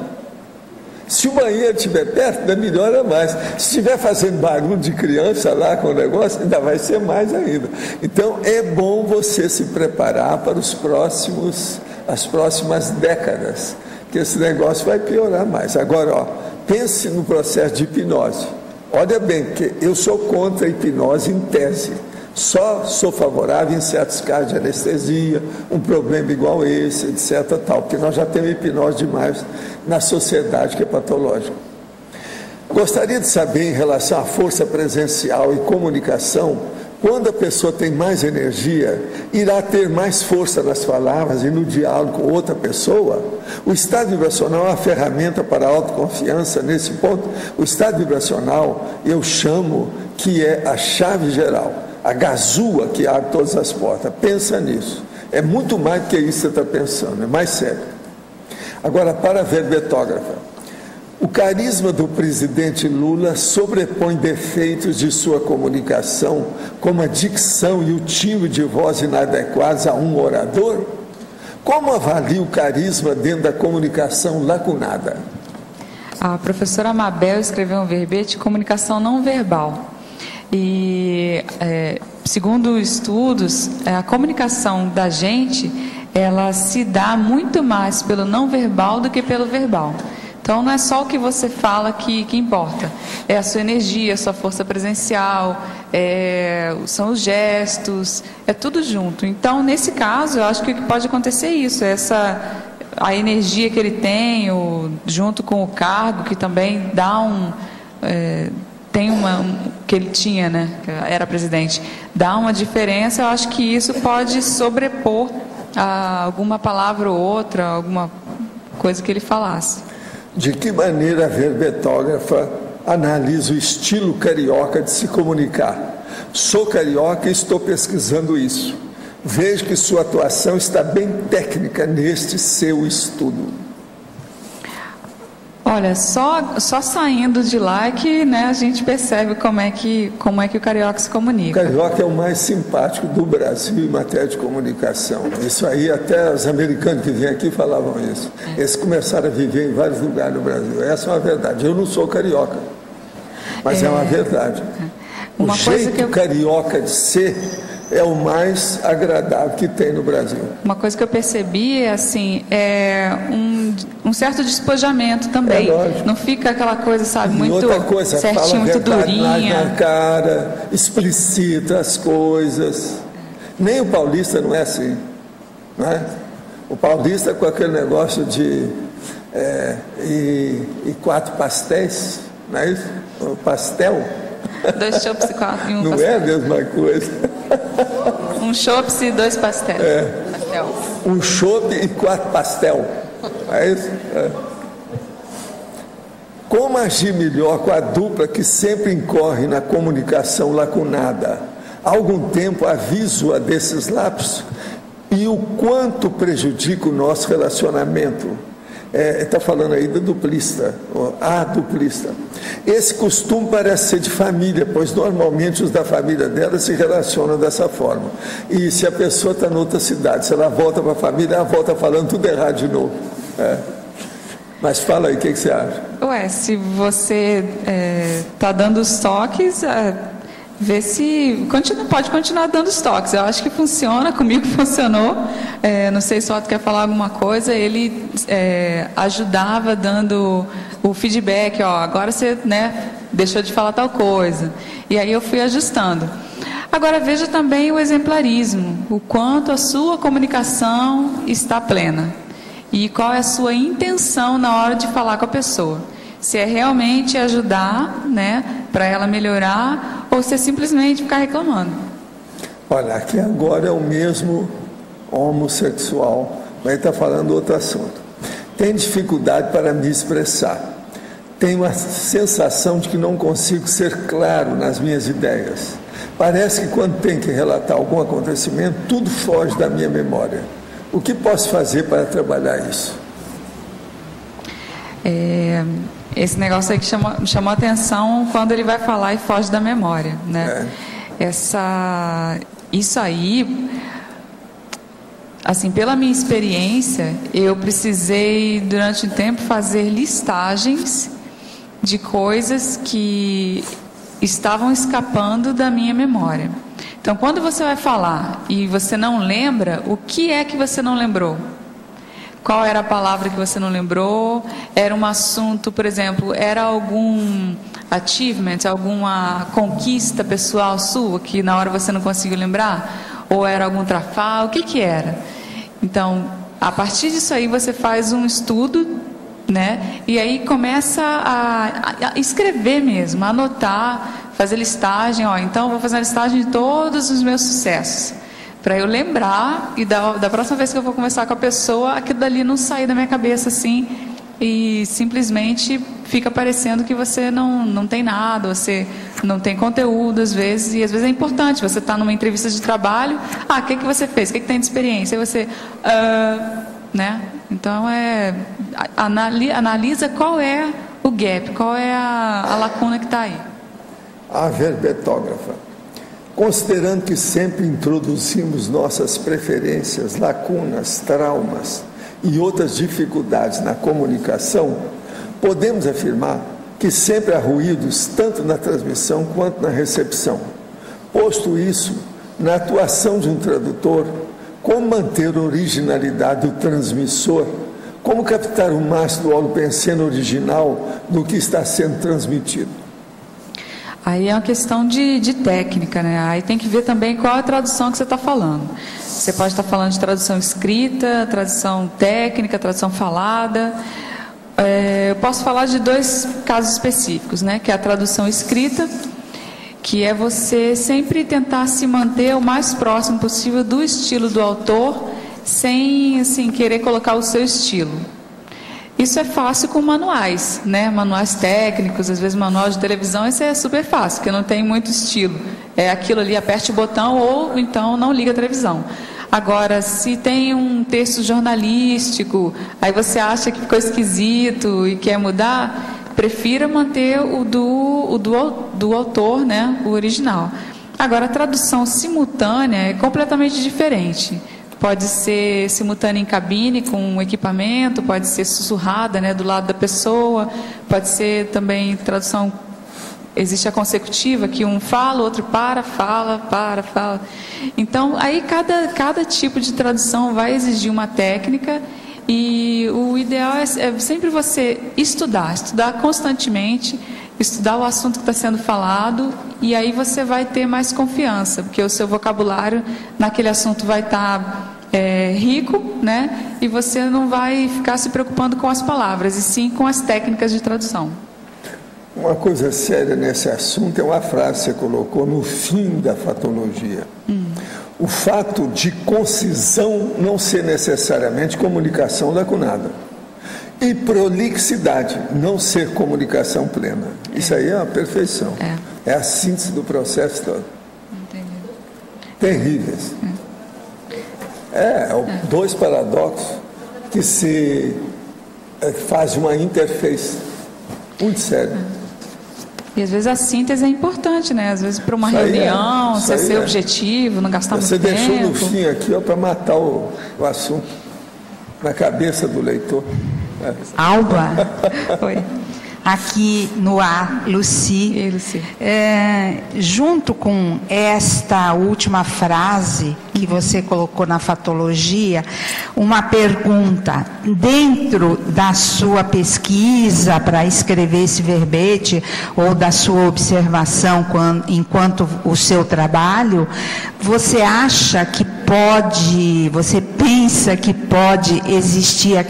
Speaker 2: Se o banheiro estiver perto, ainda melhora mais. Se estiver fazendo barulho de criança lá com o negócio, ainda vai ser mais ainda. Então, é bom você se preparar para as próximas décadas, que esse negócio vai piorar mais. Agora, ó, pense no processo de hipnose. Olha bem, que eu sou contra a hipnose em tese. Só sou favorável em certos casos de anestesia, um problema igual esse, etc. Tal, porque nós já temos hipnose demais na sociedade que é patológica. Gostaria de saber, em relação à força presencial e comunicação, quando a pessoa tem mais energia, irá ter mais força nas palavras e no diálogo com outra pessoa? O estado vibracional é uma ferramenta para a autoconfiança nesse ponto. O estado vibracional, eu chamo que é a chave geral, a gazua que abre todas as portas. Pensa nisso. É muito mais do que isso que você está pensando, é mais sério. Agora, para a verbetógrafa, o carisma do presidente Lula sobrepõe defeitos de sua comunicação, como a dicção e o timbre de voz inadequados a um orador? Como avalia o carisma dentro da comunicação lacunada?
Speaker 1: A professora Mabel escreveu um verbete de comunicação não verbal. E, segundo estudos, a comunicação da gente, ela se dá muito mais pelo não verbal do que pelo verbal. Então, não é só o que você fala que importa. É a sua energia, a sua força presencial, são os gestos, é tudo junto. Então, nesse caso, eu acho que o que pode acontecer é isso, a energia que ele tem, junto com o cargo, que também dá que ele tinha, né, que era presidente, dá uma diferença. Eu acho que isso pode sobrepor a alguma palavra ou outra, alguma coisa que ele falasse.
Speaker 2: De que maneira a verbetógrafa analisa o estilo carioca de se comunicar? Sou carioca e estou pesquisando isso. Vejo que sua atuação está bem técnica neste seu estudo.
Speaker 1: Olha, só saindo de lá que, né, a gente percebe como é que o carioca se comunica.
Speaker 2: O carioca é o mais simpático do Brasil em matéria de comunicação. Isso aí, até os americanos que vêm aqui falavam isso. Eles começaram a viver em vários lugares do Brasil. Essa é uma verdade. Eu não sou carioca, mas é uma verdade. O jeito carioca de ser é o mais agradável que tem no Brasil.
Speaker 1: Uma coisa que eu percebi é um certo despojamento também. Não fica aquela coisa, sabe, muito
Speaker 2: outra coisa,
Speaker 1: certinho, muito durinha.
Speaker 2: Na cara, explicita as coisas. Nem o paulista não é assim, não é? O paulista com aquele negócio de e 4 pastéis, não é isso? O pastel.
Speaker 1: 2 chopps e 4 e um
Speaker 2: não
Speaker 1: pastel.
Speaker 2: Não é a mesma coisa.
Speaker 1: Um chopps e 2 pastéis. Pastel.
Speaker 2: Um chopp e 4 pastel. É isso? Como agir melhor com a dupla que sempre incorre na comunicação lacunada? Há algum tempo aviso-a desses lapsos e o quanto prejudica o nosso relacionamento. Está falando aí da duplista, a duplista. Esse costume parece ser de família, pois normalmente os da família dela se relacionam dessa forma. E se a pessoa está em outra cidade, se ela volta para a família, ela volta falando tudo errado de novo. Mas fala aí, o que você acha?
Speaker 1: Se você está dando os toques, vê se pode continuar dando os toques. Eu acho que funciona, comigo funcionou. Não sei se o Otto quer falar alguma coisa. Ele ajudava dando o feedback, agora você deixou de falar tal coisa. E aí eu fui ajustando. Agora veja também o exemplarismo, o quanto a sua comunicação está plena. E qual é a sua intenção na hora de falar com a pessoa. Se é realmente ajudar, para ela melhorar, ou se é simplesmente ficar reclamando.
Speaker 2: Olha, aqui agora é o mesmo homossexual, mas ele está falando outro assunto. Tem dificuldade para me expressar. Tenho a sensação de que não consigo ser claro nas minhas ideias. Parece que quando tem que relatar algum acontecimento, tudo foge da minha memória. O que posso fazer para trabalhar isso?
Speaker 1: Esse negócio aí que chamou a atenção quando ele vai falar e foge da memória, Isso aí, assim, pela minha experiência, eu precisei durante um tempo fazer listagens de coisas que estavam escapando da minha memória. Então, quando você vai falar e você não lembra, o que é que você não lembrou? Qual era a palavra que você não lembrou? Era um assunto, por exemplo, era algum achievement, alguma conquista pessoal sua que na hora você não conseguiu lembrar? Ou era algum trafalgar? O que era? Então, a partir disso aí você faz um estudo, e aí começa a escrever mesmo, a anotar, fazer listagem. Então eu vou fazer uma listagem de todos os meus sucessos, para eu lembrar e da próxima vez que eu vou conversar com a pessoa, aquilo dali não sair da minha cabeça assim e simplesmente fica parecendo que você não tem nada, você não tem conteúdo às vezes, e às vezes é importante, você está numa entrevista de trabalho, o que você fez, o que tem de experiência, e você, Então, analisa qual é o gap, qual é a lacuna que está aí.
Speaker 2: A verbetógrafa. Considerando que sempre introduzimos nossas preferências, lacunas, traumas e outras dificuldades na comunicação, podemos afirmar que sempre há ruídos tanto na transmissão quanto na recepção. Posto isso, na atuação de um tradutor, como manter a originalidade do transmissor? Como captar o máximo do holopensene original do que está sendo transmitido?
Speaker 1: Aí é uma questão de técnica, Aí tem que ver também qual é a tradução que você está falando. Você pode estar falando de tradução escrita, tradução técnica, tradução falada. Eu posso falar de 2 casos específicos, que é a tradução escrita, que é você sempre tentar se manter o mais próximo possível do estilo do autor, sem querer colocar o seu estilo. Isso é fácil com manuais, manuais técnicos, às vezes manual de televisão, isso é super fácil, porque não tem muito estilo. É aquilo ali, aperte o botão ou então não liga a televisão. Agora, se tem um texto jornalístico, aí você acha que ficou esquisito e quer mudar, prefira manter o do autor, o original. Agora, a tradução simultânea é completamente diferente. Pode ser simultânea em cabine com um equipamento, pode ser sussurrada, do lado da pessoa, pode ser também tradução, existe a consecutiva, que um fala, outro fala. Então, aí cada tipo de tradução vai exigir uma técnica. E o ideal é sempre você estudar constantemente, estudar o assunto que está sendo falado, e aí você vai ter mais confiança, porque o seu vocabulário naquele assunto vai estar rico, né? E você não vai ficar se preocupando com as palavras, e sim com as técnicas de tradução.
Speaker 2: Uma coisa séria nesse assunto é uma frase que você colocou no fim da fatologia. O fato de concisão não ser necessariamente comunicação lacunada. E prolixidade não ser comunicação plena. Isso aí é uma perfeição. É a síntese do processo todo.
Speaker 1: Entendi.
Speaker 2: Terríveis. Dois paradoxos que se faz uma interface muito séria.
Speaker 1: E às vezes a síntese é importante, né? Às vezes para uma reunião, você ser objetivo, não gastar muito tempo.
Speaker 2: Você deixou no fim aqui para matar o assunto na cabeça do leitor.
Speaker 16: Alba, oi. Aqui no ar, Luci.
Speaker 1: Luci.
Speaker 16: Junto com esta última frase que você colocou na fatologia, uma pergunta. Dentro da sua pesquisa para escrever esse verbete, ou da sua observação enquanto o seu trabalho, você acha que você pensa que pode existir a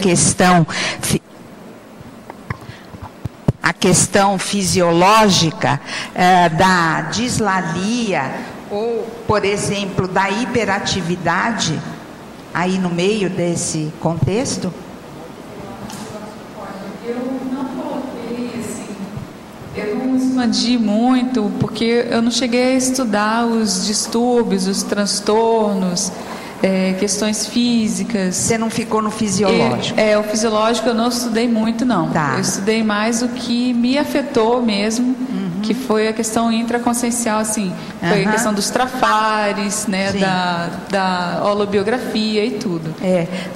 Speaker 16: questão fisiológica da dislalia ou, por exemplo, da hiperatividade aí no meio desse contexto?
Speaker 1: Eu não coloquei assim, eu não expandi muito, porque eu não cheguei a estudar os distúrbios, os transtornos, questões físicas.
Speaker 16: Você não ficou no fisiológico?
Speaker 1: O fisiológico eu não estudei muito, não.
Speaker 16: Tá. Eu
Speaker 1: estudei mais o que me afetou mesmo, que foi a questão intraconsciencial, assim. Foi a questão dos trafares, né, da holobiografia e tudo.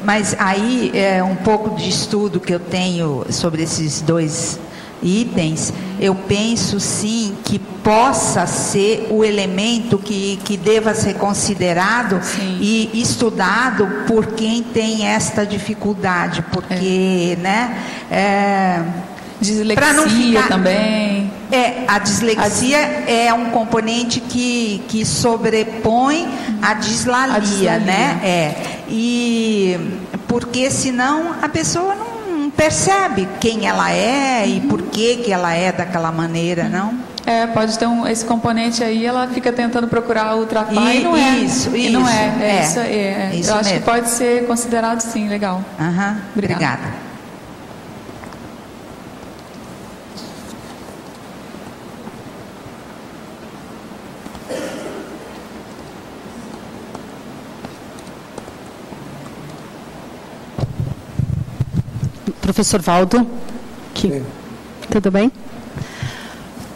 Speaker 16: Mas aí, um pouco de estudo que eu tenho sobre esses dois itens, eu penso sim que possa ser o elemento que deva ser considerado e estudado por quem tem esta dificuldade, porque,
Speaker 1: dislexia também.
Speaker 16: A dislexia é um componente que sobrepõe a dislalia, né? E porque senão a pessoa não percebe quem ela é e por que ela é daquela maneira, não?
Speaker 1: Pode ter esse componente aí, ela fica tentando procurar o trafar e não é.
Speaker 16: Isso.
Speaker 1: Eu acho
Speaker 16: mesmo.
Speaker 1: que pode ser considerado sim, legal.
Speaker 16: Obrigada.
Speaker 8: Professor Valdo, tudo bem?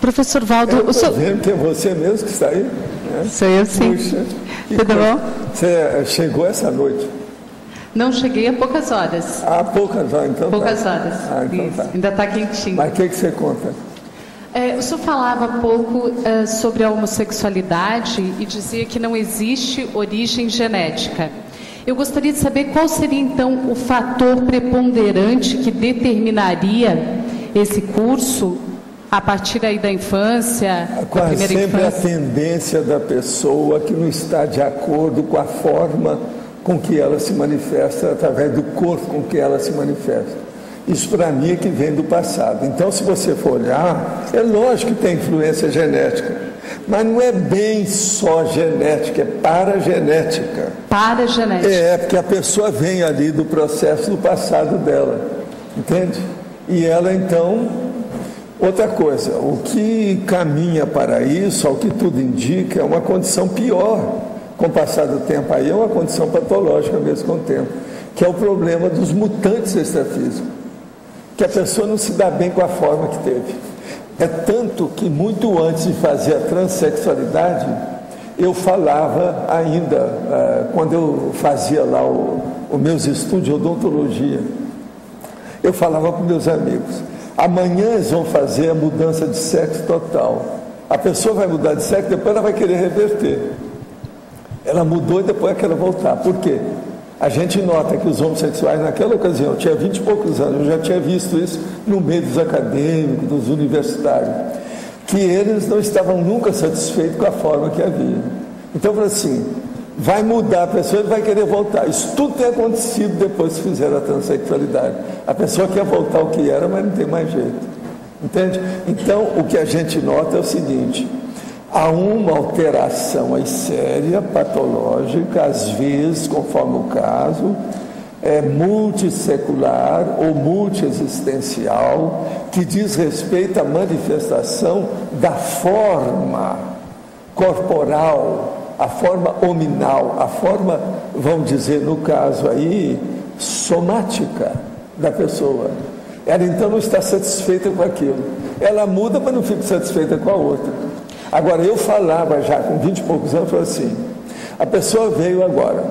Speaker 8: Professor Valdo,
Speaker 2: eu estou vendo que é você mesmo que está aí. Né?
Speaker 8: Sou eu, sim.
Speaker 2: Puxa,
Speaker 8: tudo bom?
Speaker 2: Você chegou essa noite?
Speaker 8: Não, cheguei há poucas horas.
Speaker 2: Poucas horas, então.
Speaker 8: Poucas horas.
Speaker 2: Então tá.
Speaker 8: Ainda está quentinho.
Speaker 2: Mas o que você conta?
Speaker 8: O senhor falava há pouco sobre a homossexualidade e dizia que não existe origem genética. Eu gostaria de saber qual seria, então, o fator preponderante que determinaria esse curso a partir aí da infância, da primeira
Speaker 2: sempre
Speaker 8: infância.
Speaker 2: A tendência da pessoa que não está de acordo com a forma com que ela se manifesta, através do corpo com que ela se manifesta. Isso, para mim, é que vem do passado. Então, se você for olhar, é lógico que tem influência genética. Mas não é bem só genética, é paragenética.
Speaker 8: Paragenética.
Speaker 2: Porque a pessoa vem ali do processo do passado dela, entende? E ela, então, outra coisa, o que caminha para isso, ao que tudo indica, é uma condição pior. Com o passar do tempo aí, é uma condição patológica mesmo com o tempo, que é o problema dos mutantes extrafísicos, que a pessoa não se dá bem com a forma que teve. É tanto que muito antes de fazer a transexualidade, eu falava ainda, quando eu fazia lá os meus estudos de odontologia, eu falava com meus amigos, amanhã eles vão fazer a mudança de sexo total. A pessoa vai mudar de sexo, depois ela vai querer reverter. Ela mudou e depois ela quer voltar. Por quê? A gente nota que os homossexuais, naquela ocasião, eu tinha 20 e poucos anos, eu já tinha visto isso no meio dos acadêmicos, dos universitários, que eles não estavam nunca satisfeitos com a forma que havia. Então, assim, vai mudar a pessoa e vai querer voltar. Isso tudo tem acontecido depois que fizeram a transexualidade. A pessoa quer voltar ao que era, mas não tem mais jeito. Entende? Então, o que a gente nota é o seguinte: há uma alteração aí séria, patológica, às vezes, conforme o caso, multissecular ou multiexistencial, que diz respeito à manifestação da forma corporal, a forma hominal, a forma, vamos dizer, no caso aí, somática da pessoa. Ela então não está satisfeita com aquilo. Ela muda, mas não fica satisfeita com a outra. Agora, eu falava já com 20 e poucos anos, falei assim, a pessoa veio agora,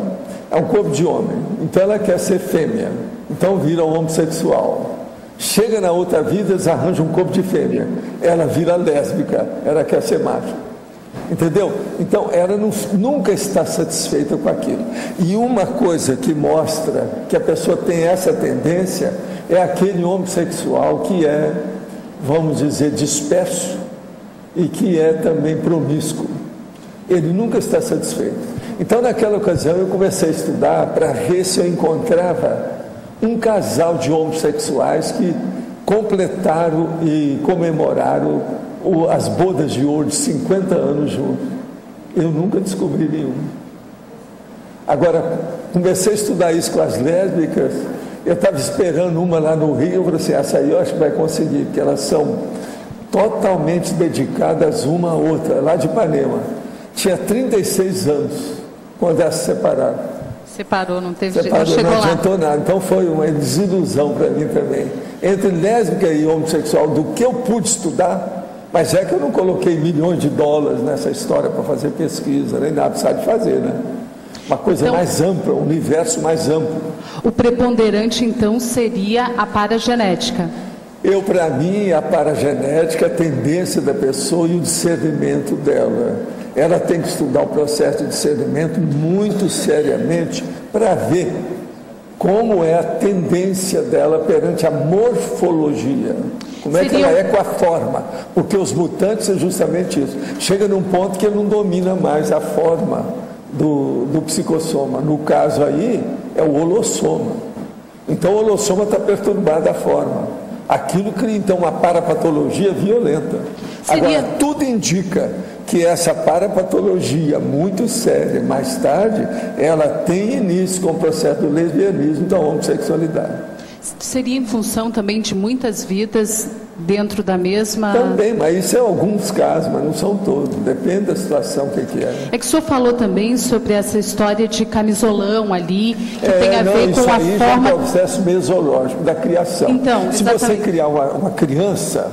Speaker 2: é um corpo de homem, então ela quer ser fêmea, então vira um homossexual. Chega na outra vida, eles arranjam um corpo de fêmea, ela vira lésbica, ela quer ser macho. Entendeu? Então, ela nunca está satisfeita com aquilo. E uma coisa que mostra que a pessoa tem essa tendência é aquele homossexual que é, vamos dizer, disperso e que é também promíscuo. Ele nunca está satisfeito. Então, naquela ocasião, eu comecei a estudar para ver se eu encontrava um casal de homossexuais que completaram e comemoraram as bodas de ouro de 50 anos juntos. Eu nunca descobri nenhum. Agora, comecei a estudar isso com as lésbicas. Eu estava esperando uma lá no Rio. Eu falei assim, essa aí eu acho que vai conseguir, porque elas são totalmente dedicadas uma à outra, lá de Ipanema. Tinha 36 anos quando elas se separaram.
Speaker 8: Separou, não teve
Speaker 2: jeito, não adiantou nada. Então foi uma desilusão para mim também. Entre lésbica e homossexual, do que eu pude estudar, mas é que eu não coloquei milhões de dólares nessa história para fazer pesquisa, nem nada, precisa de fazer, né? Uma coisa então, mais ampla, um universo mais amplo.
Speaker 8: O preponderante, então, seria a paragenética?
Speaker 2: Para mim, a paragenética, a tendência da pessoa e o discernimento dela. Ela tem que estudar o processo de discernimento muito seriamente para ver como é a tendência dela perante a morfologia. Como é que ela é com a forma? Porque os mutantes é justamente isso. Chega num ponto que ele não domina mais a forma do psicossoma. No caso aí, é o holossoma. Então, o holossoma está perturbado a forma. Aquilo cria, então, uma parapatologia violenta. Agora, tudo indica que essa parapatologia muito séria, mais tarde, ela tem início com o processo do lesbianismo, da homossexualidade.
Speaker 8: Seria em função também de muitas vidas dentro da mesma...
Speaker 2: Também, mas isso é alguns casos, mas não são todos, depende da situação que é.
Speaker 8: É que o senhor falou também sobre essa história de camisolão ali, que tem a ver com a forma... Isso aí já é o
Speaker 2: processo mesológico da criação.
Speaker 8: Então,
Speaker 2: se você criar uma criança,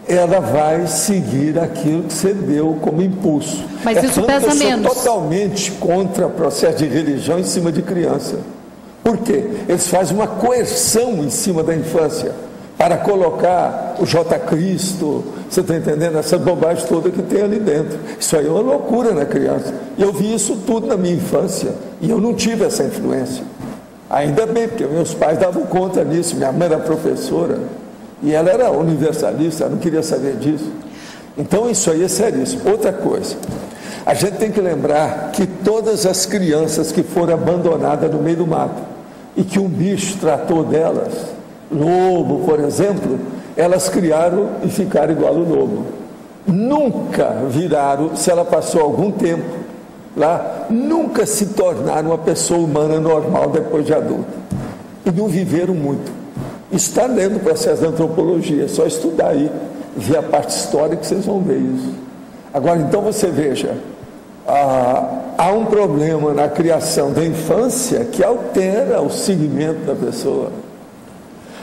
Speaker 2: ela vai seguir aquilo que você deu como impulso.
Speaker 8: Mas isso pesa menos.
Speaker 2: Eu sou totalmente contra o processo de religião em cima de criança. Por quê? Eles fazem uma coerção em cima da infância para colocar o J. Cristo, você está entendendo? Essa bobagem toda que tem ali dentro. Isso aí é uma loucura na criança. E eu vi isso tudo na minha infância e eu não tive essa influência. Ainda bem, porque meus pais davam conta disso. Minha mãe era professora e ela era universalista, ela não queria saber disso. Então isso aí é seríssimo. Outra coisa, a gente tem que lembrar que todas as crianças que foram abandonadas no meio do mato e que um bicho tratou delas, lobo, por exemplo, elas criaram e ficaram igual ao lobo. Nunca viraram, se ela passou algum tempo lá, nunca se tornaram uma pessoa humana normal depois de adulta. E não viveram muito. Isso está dentro do processo da antropologia, é só estudar aí, ver a parte histórica que vocês vão ver isso. Agora, então você veja, há um problema na criação da infância que altera o segmento da pessoa.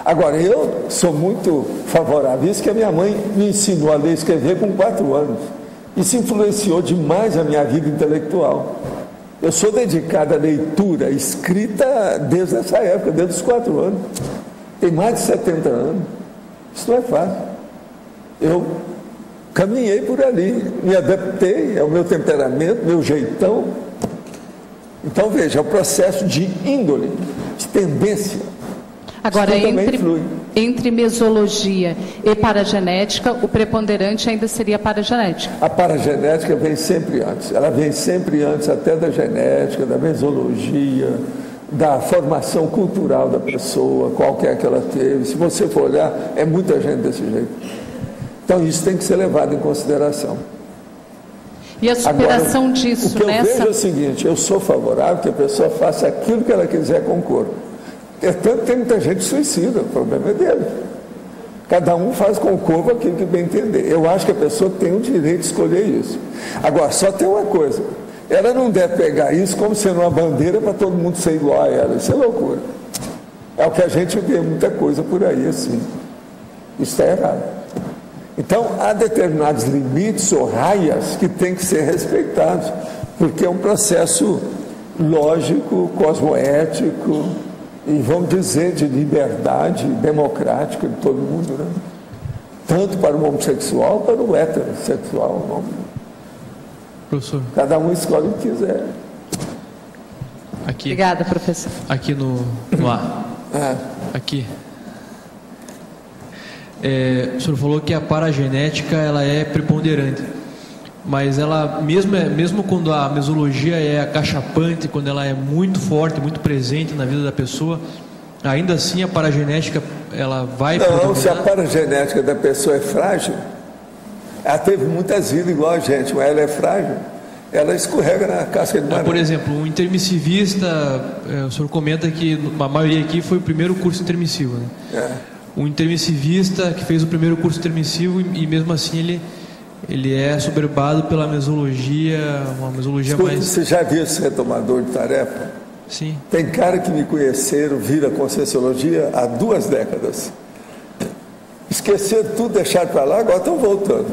Speaker 2: Agora, eu sou muito favorável a isso, que a minha mãe me ensinou a ler e escrever com 4 anos. Isso influenciou demais a minha vida intelectual. Eu sou dedicado à leitura, escrita desde essa época, desde os 4 anos. Tem mais de 70 anos. Isso não é fácil. Eu caminhei por ali, me adaptei ao meu temperamento, meu jeitão. Então, veja, é o processo de índole, de tendência.
Speaker 8: Agora,
Speaker 2: isso também influi.
Speaker 8: entre mesologia e paragenética, o preponderante ainda seria a paragenética.
Speaker 2: A paragenética vem sempre antes. Ela vem sempre antes até da genética, da mesologia, da formação cultural da pessoa, qualquer que ela teve. Se você for olhar, é muita gente desse jeito. Então, isso tem que ser levado em consideração.
Speaker 8: E a superação
Speaker 2: agora,
Speaker 8: disso,
Speaker 2: o que eu vejo é o seguinte, eu sou favorável que a pessoa faça aquilo que ela quiser com o corpo. Portanto, tem muita gente suicida, o problema é dele. Cada um faz com o corpo aquilo que bem entender. Eu acho que a pessoa tem o direito de escolher isso. Agora, só tem uma coisa, ela não deve pegar isso como sendo uma bandeira para todo mundo ser igual a ela. Isso é loucura. É o que a gente vê muita coisa por aí assim. Isso é errado. Então, há determinados limites ou raias que têm que ser respeitados, porque é um processo lógico, cosmoético, e vamos dizer de liberdade democrática de todo mundo, né? Tanto para o homossexual, para o heterossexual.
Speaker 17: Professor.
Speaker 2: Cada um escolhe o que quiser.
Speaker 17: Aqui.
Speaker 8: Obrigada, professor.
Speaker 17: Aqui no ar. Aqui. O senhor falou que a paragenética ela é preponderante, mas ela mesmo quando a mesologia é acachapante, quando ela é muito forte, muito presente na vida da pessoa, ainda assim a paragenética ela vai
Speaker 2: não, se a paragenética da pessoa é frágil, ela teve muitas vidas igual a gente, mas ela é frágil, ela escorrega na casca de banana.
Speaker 17: Por exemplo, um intermissivista, o senhor comenta que a maioria aqui foi o primeiro curso intermissivo, né? Um intermissivista que fez o primeiro curso intermissivo e mesmo assim ele é soberbado pela mesologia, uma mesologia mais...
Speaker 2: Você já viu esse retomador de tarefa?
Speaker 17: Sim.
Speaker 2: Tem cara que me conheceram, viram a Conscienciologia há 2 décadas. Esqueceram tudo, deixaram para lá, agora estão voltando.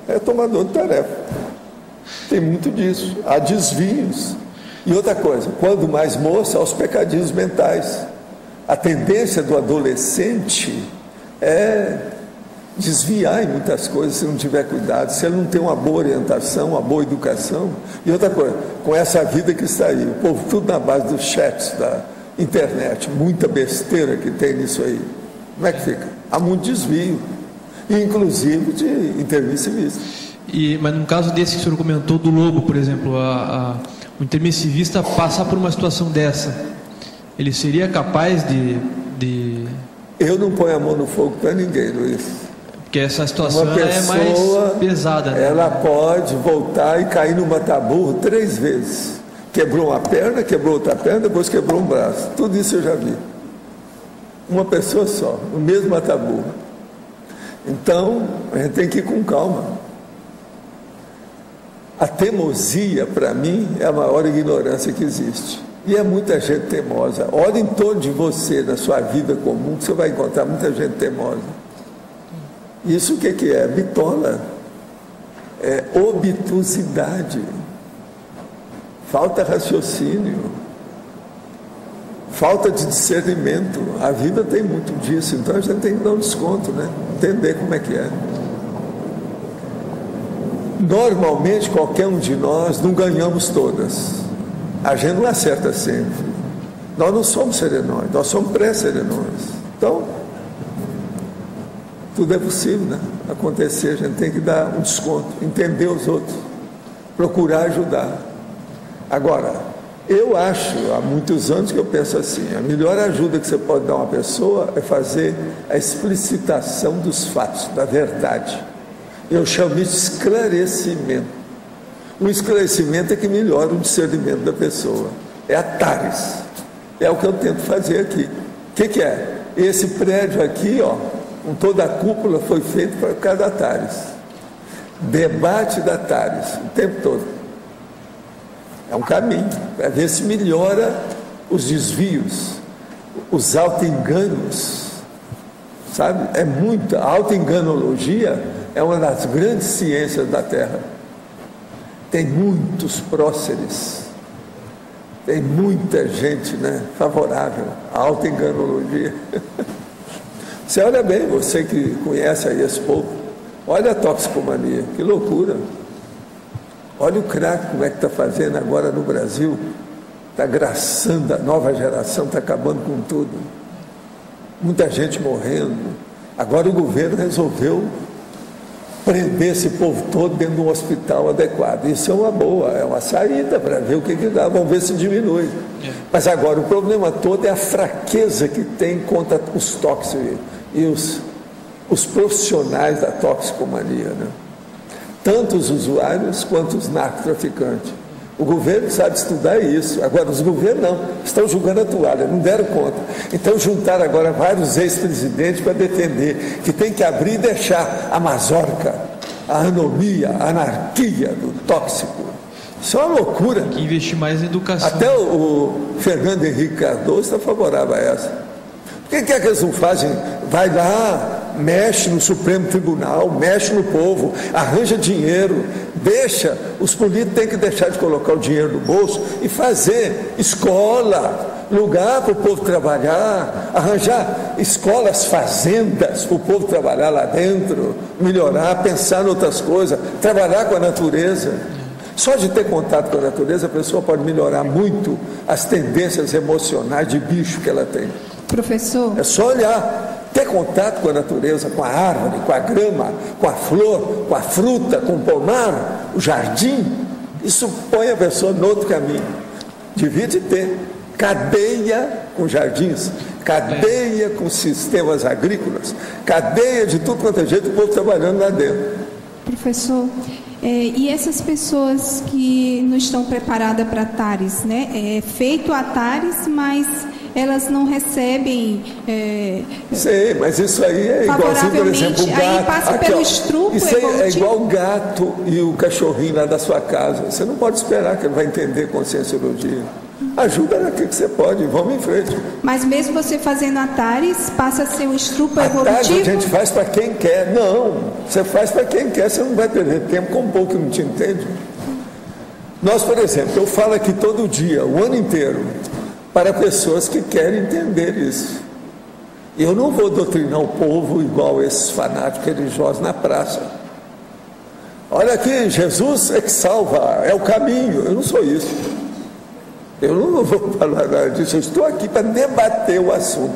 Speaker 2: É retomador de tarefa. Tem muito disso. Há desvios. E outra coisa, quando mais moça, aos pecadinhos mentais. A tendência do adolescente é desviar em muitas coisas se não tiver cuidado, se ele não tem uma boa orientação, uma boa educação. E outra coisa, com essa vida que está aí, o povo tudo na base dos chats da internet, muita besteira que tem nisso aí. Como é que fica? Há muito desvio, inclusive de intermissivista.
Speaker 17: Mas no caso desse que o senhor comentou do lobo, por exemplo, o intermissivista passar por uma situação dessa, ele seria capaz de...
Speaker 2: Eu não ponho a mão no fogo para ninguém, Luiz.
Speaker 17: Porque essa situação é mais pesada, né?
Speaker 2: Ela pode voltar e cair no mata-burro 3 vezes. Quebrou uma perna, quebrou outra perna, depois quebrou um braço. Tudo isso eu já vi. Uma pessoa só, o mesmo mata-burro. Então, a gente tem que ir com calma. A teimosia, para mim, é a maior ignorância que existe. E é muita gente teimosa. Olha em torno de você, na sua vida comum, que você vai encontrar muita gente teimosa. Isso o que é? Bitola. É obtusidade. Falta raciocínio. Falta de discernimento. A vida tem muito disso, então a gente tem que dar um desconto, né? Entender como é que é. Normalmente, qualquer um de nós não ganhamos todas. A gente não acerta sempre. Nós não somos serenões, nós somos pré-serenões. Então, tudo é possível, né? Acontecer, a gente tem que dar um desconto, entender os outros, procurar ajudar. Agora, eu acho, há muitos anos que eu penso assim, a melhor ajuda que você pode dar a uma pessoa é fazer a explicitação dos fatos, da verdade. Eu chamo isso de esclarecimento. O esclarecimento é que melhora o discernimento da pessoa. É a TARES. É o que eu tento fazer aqui. O que é? Esse prédio aqui, ó, com toda a cúpula, foi feito para cada TARES. Debate da TARES, o tempo todo. É um caminho, para ver se melhora os desvios, os auto-enganos. Sabe? É muita. A auto-enganologia é uma das grandes ciências da Terra. Tem muitos próceres, tem muita gente, né, favorável à auto-enganologia. Você olha bem, você que conhece aí esse povo, olha a toxicomania, que loucura. Olha o crack, como é que está fazendo agora no Brasil, está graçando a nova geração, está acabando com tudo. muita gente morrendo. Agora o governo resolveu prender esse povo todo dentro de um hospital adequado. Isso é uma boa, é uma saída para ver o que dá, vamos ver se diminui. Mas agora o problema todo é a fraqueza que tem contra os tóxicos e os profissionais da toxicomania, né? Tanto os usuários quanto os narcotraficantes. O governo sabe estudar isso, agora os governos não, estão jogando a toalha, não deram conta. Então juntaram agora vários ex-presidentes para defender que tem que abrir e deixar a mazorca, a anomia, a anarquia do tóxico. Isso é uma loucura.
Speaker 17: Tem que investir mais em educação.
Speaker 2: Até o Fernando Henrique Cardoso está favorável a essa. Por que é que eles não fazem? Vai lá, mexe no Supremo Tribunal, mexe no povo, arranja dinheiro, deixa, os políticos têm que deixar de colocar o dinheiro no bolso e fazer escola, lugar para o povo trabalhar, arranjar escolas, fazendas para o povo trabalhar lá dentro, melhorar, pensar em outras coisas, trabalhar com a natureza. Só de ter contato com a natureza, a pessoa pode melhorar muito as tendências emocionais de bicho que ela tem.
Speaker 10: Professor?
Speaker 2: É só olhar, ter contato com a natureza, com a árvore, com a grama, com a flor, com a fruta, com o pomar, o jardim. Isso põe a pessoa no outro caminho. Devia de ter cadeia com jardins, cadeia com sistemas agrícolas, cadeia de tudo quanto é jeito, o povo trabalhando lá dentro.
Speaker 10: Professor, e essas pessoas que não estão preparadas para TARES, né? É feito a TARES, mas elas não recebem...
Speaker 2: Sei, mas isso aí é igualzinho, por exemplo, o gato. Aí
Speaker 10: passa
Speaker 2: aqui,
Speaker 10: pelo estrupo
Speaker 2: isso aí é igual o gato e o cachorrinho lá da sua casa. Você não pode esperar que ele vai entender conscienciologia. Ajuda naquilo que você pode, vamos em frente.
Speaker 10: Mas mesmo você fazendo a TARES, passa a ser um estrupo evolutivo?
Speaker 2: A TARES a gente faz para quem quer. Não, você faz para quem quer, você não vai perder tempo com um pouco que não te entende. Nós, por exemplo, eu falo aqui todo dia, o ano inteiro, para pessoas que querem entender isso. Eu não vou doutrinar o povo igual esses fanáticos religiosos na praça. Olha aqui, Jesus é que salva, é o caminho. Eu não sou isso. Eu não vou falar nada disso, eu estou aqui para debater o assunto.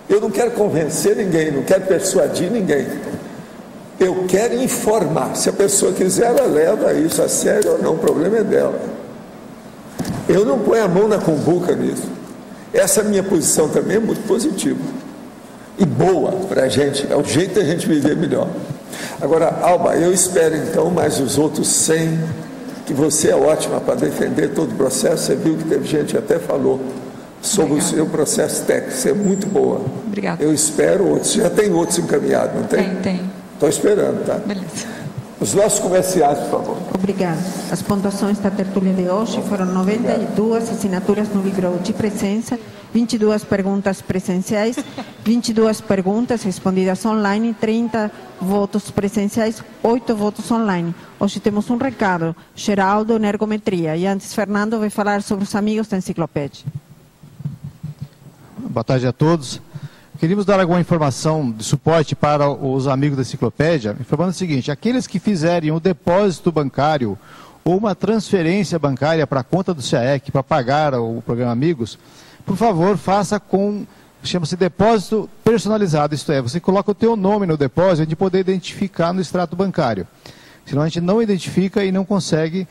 Speaker 2: Eu não quero convencer ninguém, não quero persuadir ninguém. Eu quero informar. Se a pessoa quiser, ela leva isso a sério ou não, o problema é dela. Eu não ponho a mão na cumbuca nisso. Essa minha posição também é muito positiva e boa para a gente, é o jeito da gente viver melhor. Agora, Alba, eu espero então, mais os outros 100, que você é ótima para defender todo o processo. Você viu que teve gente que até falou sobre o seu processo técnico, você é muito boa.
Speaker 1: Obrigada.
Speaker 2: Eu espero outros, já tem outros encaminhados, não tem?
Speaker 1: Tem.
Speaker 2: Estou esperando, tá?
Speaker 1: Beleza.
Speaker 2: Os nossos comerciais, por favor.
Speaker 18: Obrigada. As pontuações da tertúlia de hoje foram 92 assinaturas no livro de presença, 22 perguntas presenciais, 22 perguntas respondidas online, 30 votos presenciais, 8 votos online. Hoje temos um recado, Geraldo, Energometria. E antes, Fernando vai falar sobre os amigos da enciclopédia.
Speaker 19: Boa tarde a todos. Queríamos dar alguma informação de suporte para os amigos da enciclopédia, informando o seguinte: aqueles que fizerem um depósito bancário ou uma transferência bancária para a conta do CAEC para pagar o programa Amigos, por favor, faça com, chama-se depósito personalizado, isto é, você coloca o teu nome no depósito de poder identificar no extrato bancário. Senão a gente não identifica e não consegue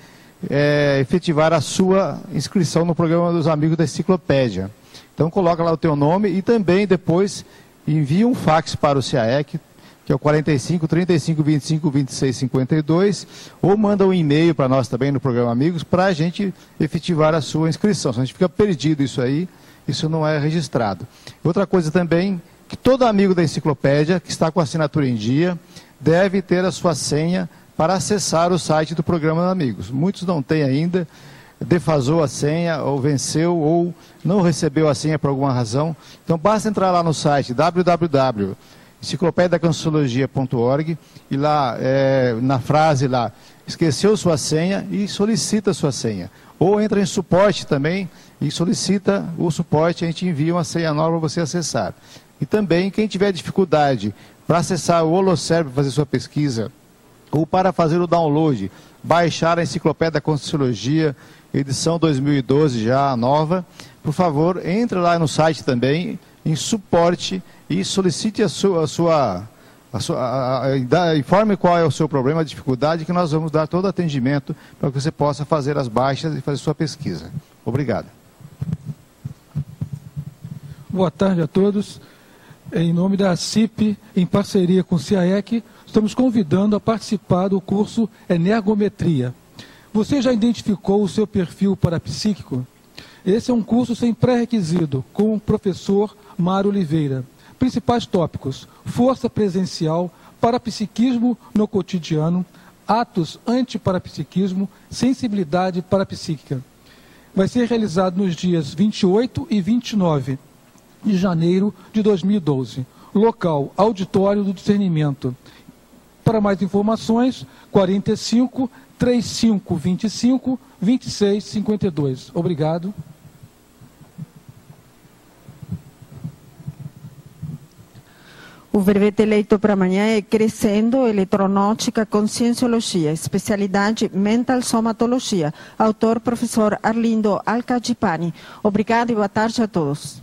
Speaker 19: efetivar a sua inscrição no programa dos amigos da enciclopédia. Então coloca lá o teu nome e também depois envia um fax para o CAEC, que é o 45 35 25 26 52, ou manda um e-mail para nós também no programa Amigos, para a gente efetivar a sua inscrição. Se a gente fica perdido isso aí, isso não é registrado. Outra coisa também, que todo amigo da enciclopédia, que está com a assinatura em dia, deve ter a sua senha para acessar o site do programa Amigos. Muitos não têm ainda, defasou a senha, ou venceu, ou não recebeu a senha por alguma razão. Então basta entrar lá no site www.enciclopediadacanciologia.org e lá, na frase lá, esqueceu sua senha e solicita sua senha. Ou entra em suporte também e solicita o suporte, a gente envia uma senha nova para você acessar. E também, quem tiver dificuldade para acessar o Holocérebro, fazer sua pesquisa, ou para fazer o download, baixar a Enciclopédia da Conscienciologia edição 2012 já nova. Por favor, entre lá no site também, em suporte, e solicite informe qual é o seu problema, a dificuldade, que nós vamos dar todo atendimento para que você possa fazer as baixas e fazer sua pesquisa. Obrigado.
Speaker 20: Boa tarde a todos. Em nome da CIP, em parceria com o CIAEC, estamos convidando a participar do curso Energometria. Você já identificou o seu perfil parapsíquico? Esse é um curso sem pré-requisito, com o professor Mário Oliveira. Principais tópicos: força presencial, parapsiquismo no cotidiano, atos antiparapsiquismo, sensibilidade parapsíquica. Vai ser realizado nos dias 28 e 29 de janeiro de 2012. Local: Auditório do Discernimento. Para mais informações, 45 3525 2652. Obrigado.
Speaker 18: O verbete eleito para amanhã é Crescendo Eletronóutica com Cienciologia, especialidade Mental Somatologia. Autor, professor Arlindo Alcagipani. Obrigado e boa tarde a todos.